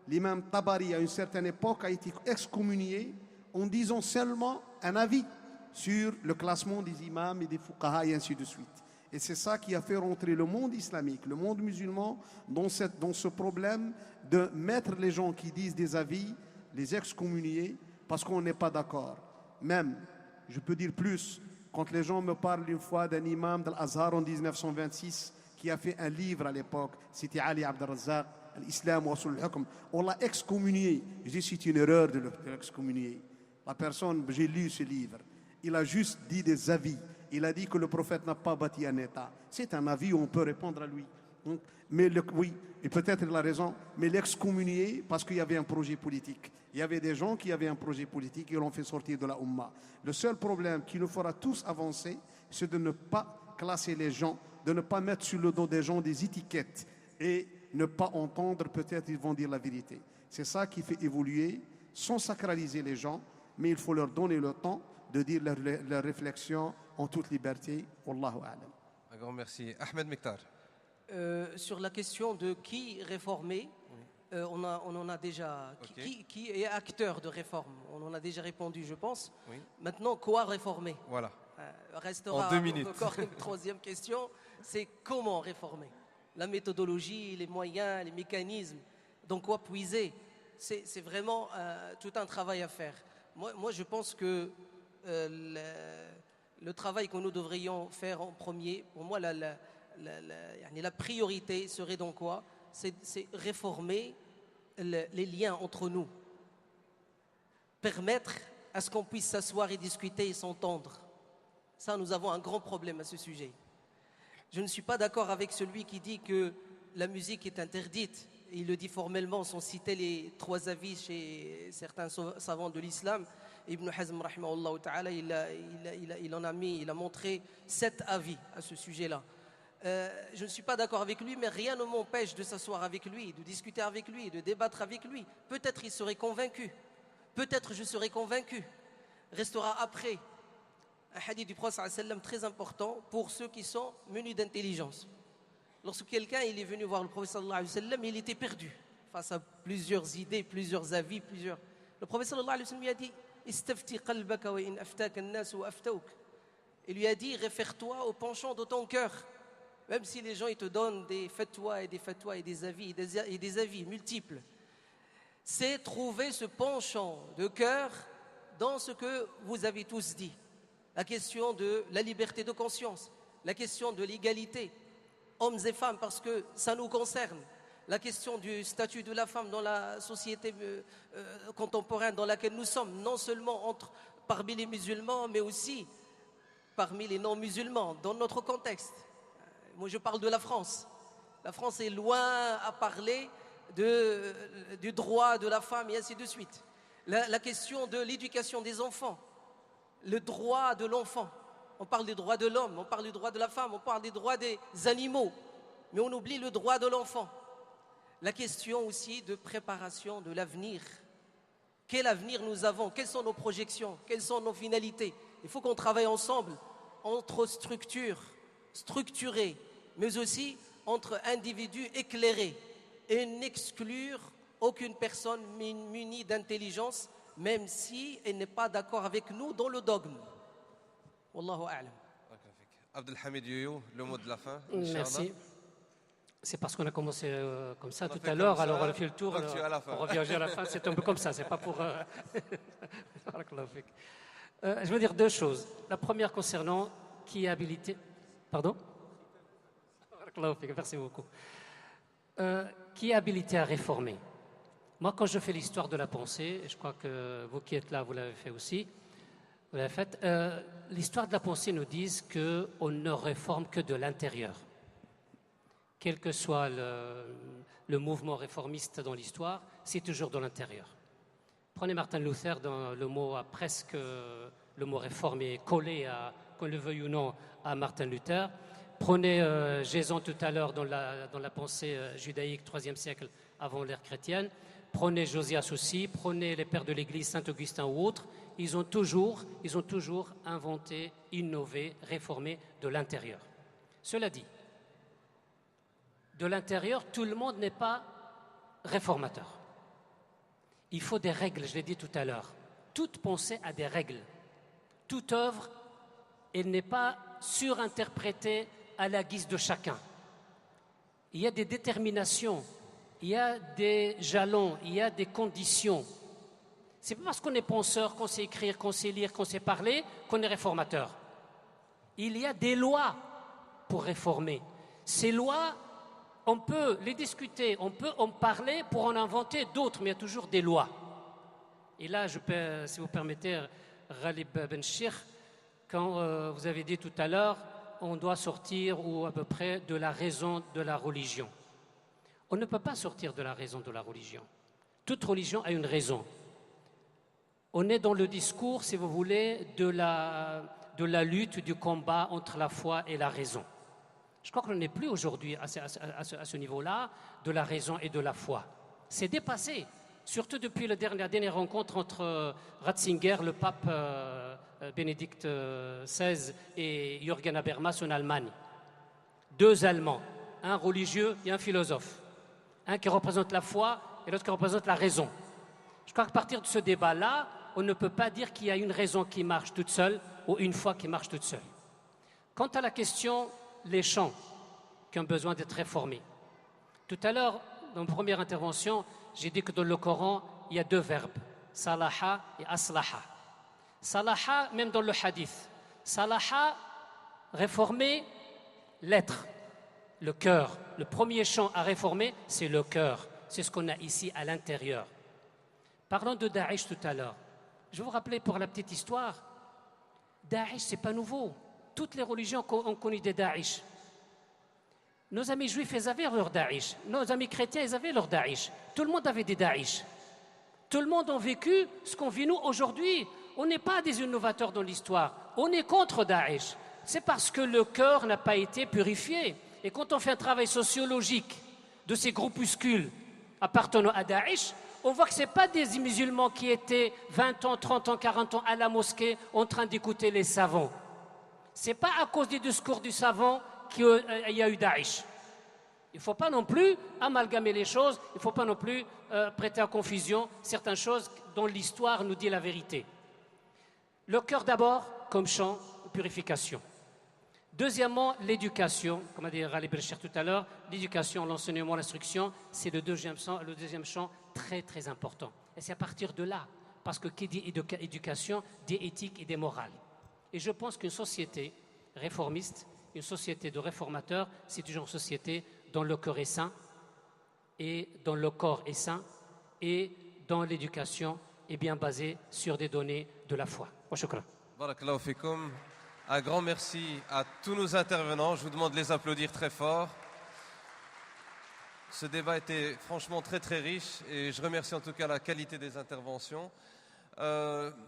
L'imam Tabari, à une certaine époque, a été excommunié en disant seulement un avis sur le classement des imams et des fuqaha et ainsi de suite. Et c'est ça qui a fait rentrer le monde islamique, le monde musulman, dans ce problème de mettre les gens qui disent des avis, les excommunier, parce qu'on n'est pas d'accord. Même, je peux dire plus, quand les gens me parlent une fois d'un imam d'Al-Azhar en 1926, qui a fait un livre à l'époque, c'était Ali Abdelrazak, l'Islam wa Usul al-Hukm, on l'a excommunié. Je dis c'est une erreur de l'excommunier. La personne, j'ai lu ce livre, il a juste dit des avis. Il a dit que le prophète n'a pas bâti un État. C'est un avis où on peut répondre à lui. Donc, oui, et peut-être il a raison, mais l'excommunier parce qu'il y avait un projet politique. Il y avait des gens qui avaient un projet politique et l'ont fait sortir de la Ummah. Le seul problème qui nous fera tous avancer, c'est de ne pas classer les gens, de ne pas mettre sur le dos des gens des étiquettes et ne pas entendre, peut-être ils vont dire la vérité. C'est ça qui fait évoluer, sans sacraliser les gens, mais il faut leur donner le temps de dire leurs réflexions en toute liberté. Wallahu a'lam. Un grand merci. Ahmed Mektar. Sur la question de qui réformer, on en a déjà. Ok. Qui est acteur de réforme? On en a déjà répondu, je pense. Oui. Maintenant, quoi réformer? Voilà. Restera En 2 minutes. encore une troisième question, c'est comment réformer? La méthodologie, les moyens, les mécanismes, dans quoi puiser? C'est vraiment tout un travail à faire. Moi je pense que le travail que nous devrions faire en premier, pour moi, la priorité serait donc quoi? C'est réformer les liens entre nous. Permettre à ce qu'on puisse s'asseoir et discuter et s'entendre. Ça, nous avons un grand problème à ce sujet. Je ne suis pas d'accord avec celui qui dit que la musique est interdite. Il le dit formellement, sans citer les 3 avis chez certains savants de l'islam. Ibn Hazm, rahimahullah ta'ala, il a montré 7 avis à ce sujet-là. Je ne suis pas d'accord avec lui, mais rien ne m'empêche de s'asseoir avec lui, de discuter avec lui, de débattre avec lui. Peut-être il serait convaincu. Peut-être je serai convaincu. Restera après un hadith du prophète sallallahu alayhi wa sallam très important pour ceux qui sont munis d'intelligence. Lorsque quelqu'un il est venu voir le prophète sallallahu alayhi wa sallam, il était perdu face à plusieurs idées, plusieurs avis, Le prophète sallallahu alayhi wa sallam lui a dit Istafti qalbaka wa in aftaka an-nas wa aftawk. Il lui a dit réfère-toi au penchant de ton cœur. Même si les gens ils te donnent des fatwas et des avis et des avis multiples. C'est trouver ce penchant de cœur dans ce que vous avez tous dit. La question de la liberté de conscience, la question de l'égalité, hommes et femmes, parce que ça nous concerne, la question du statut de la femme dans la société contemporaine dans laquelle nous sommes, non seulement parmi les musulmans, mais aussi parmi les non-musulmans, dans notre contexte. Moi, je parle de la France. La France est loin à parler du droit de la femme et ainsi de suite. La question de l'éducation des enfants, le droit de l'enfant. On parle des droits de l'homme, on parle du droit de la femme, on parle des droits des animaux, mais on oublie le droit de l'enfant. La question aussi de préparation de l'avenir. Quel avenir nous avons? Quelles sont nos projections? Quelles sont nos finalités? Il faut qu'on travaille ensemble entre structures structurées, mais aussi entre individus éclairés et n'exclure aucune personne munie d'intelligence, même si elle n'est pas d'accord avec nous dans le dogme. Wallahu a'lam. Abdelhamid Yoyo, le mot de la fin. Merci. C'est parce qu'on a commencé comme ça On a tout fait à l'heure, comme ça, alors on a fait le tour, donc tu es à la fin. on revient à la fin, c'est un peu comme ça, c'est pas pour... je veux dire 2 choses. La première concernant qui est habilité... Pardon? Merci beaucoup. Qui est habilité à réformer? Moi, quand je fais l'histoire de la pensée, et je crois que vous qui êtes là, vous l'avez fait aussi, vous l'avez fait, l'histoire de la pensée nous dit qu'on ne réforme que de l'intérieur. Quel que soit le mouvement réformiste dans l'histoire, c'est toujours de l'intérieur. Prenez Martin Luther, dans le mot presque, le mot réforme est collé, qu'on le veuille ou non, à Martin Luther. Prenez Jason tout à l'heure dans la pensée judaïque, 3e siècle avant l'ère chrétienne. Prenez Josias aussi, prenez les pères de l'Église, Saint-Augustin ou autres. Ils ont toujours inventé, innové, réformé de l'intérieur. Cela dit, de l'intérieur, tout le monde n'est pas réformateur. Il faut des règles, je l'ai dit tout à l'heure. Toute pensée a des règles. Toute œuvre, elle n'est pas surinterprétée à la guise de chacun. Il y a des déterminations, il y a des jalons, il y a des conditions. C'est pas parce qu'on est penseur, qu'on sait écrire, qu'on sait lire, qu'on sait parler, qu'on est réformateur. Il y a des lois pour réformer. Ces lois, on peut les discuter, on peut en parler pour en inventer d'autres, mais il y a toujours des lois. Et là, si vous permettez, Ghalib Benchir, quand vous avez dit tout à l'heure, on doit sortir ou à peu près de la raison de la religion. On ne peut pas sortir de la raison de la religion. Toute religion a une raison. On est dans le discours, si vous voulez, de la lutte, du combat entre la foi et la raison. Je crois qu'on n'est plus aujourd'hui à ce niveau-là de la raison et de la foi. C'est dépassé, surtout depuis la dernière rencontre entre Ratzinger, le pape Bénédicte XVI et Jürgen Habermas en Allemagne. Deux Allemands, un religieux et un philosophe. Un qui représente la foi et l'autre qui représente la raison. Je crois qu'à partir de ce débat-là, on ne peut pas dire qu'il y a une raison qui marche toute seule ou une foi qui marche toute seule. Quant à la question, les chants qui ont besoin d'être réformés. Tout à l'heure, dans ma première intervention, j'ai dit que dans le Coran, il y a deux verbes, salaha et aslaha. Salaha, même dans le hadith. Salaha, réformer, l'être, le cœur. Le premier chant à réformer, c'est le cœur. C'est ce qu'on a ici à l'intérieur. Parlons de Daesh tout à l'heure. Je vais vous rappeler pour la petite histoire, Daesh, ce n'est pas nouveau. Toutes les religions ont connu des Daesh. Nos amis juifs, ils avaient leur Daesh. Nos amis chrétiens, ils avaient leur Daesh. Tout le monde avait des Daesh. Tout le monde a vécu ce qu'on vit nous aujourd'hui. On n'est pas des innovateurs dans l'histoire. On est contre Daesh. C'est parce que le cœur n'a pas été purifié. Et quand on fait un travail sociologique de ces groupuscules appartenant à Daesh, on voit que ce n'est pas des musulmans qui étaient 20 ans, 30 ans, 40 ans à la mosquée en train d'écouter les savants. Ce n'est pas à cause des discours du savant qu'il y a eu Daesh. Il ne faut pas non plus amalgamer les choses, il ne faut pas non plus prêter à confusion certaines choses dont l'histoire nous dit la vérité. Le cœur d'abord, comme champ de purification. Deuxièmement, l'éducation, comme a dit Ghalib Benchir tout à l'heure, l'éducation, l'enseignement, l'instruction, c'est le deuxième champ très très important. Et c'est à partir de là, parce que qui dit éducation, dit éthique et dit morale. Et je pense qu'une société réformiste, une société de réformateurs, c'est toujours une société dont le cœur est sain, et dont le corps est sain, et dont l'éducation est bien basée sur des données de la foi. Wa shukran. Barakallahu fikoum. Un grand merci à tous nos intervenants. Je vous demande de les applaudir très fort. Ce débat était franchement très très riche et je remercie en tout cas la qualité des interventions.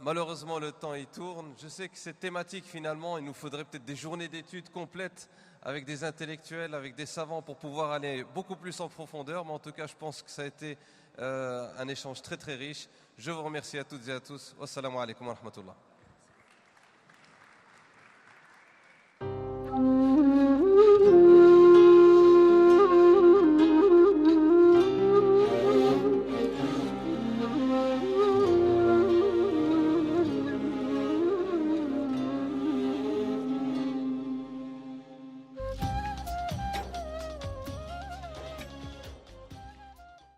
Malheureusement, le temps y tourne. Je sais que cette thématique, finalement, il nous faudrait peut-être des journées d'études complètes avec des intellectuels, avec des savants pour pouvoir aller beaucoup plus en profondeur. Mais en tout cas, je pense que ça a été un échange très très riche. Je vous remercie à toutes et à tous. Wassalamu alaikum wa rahmatullah.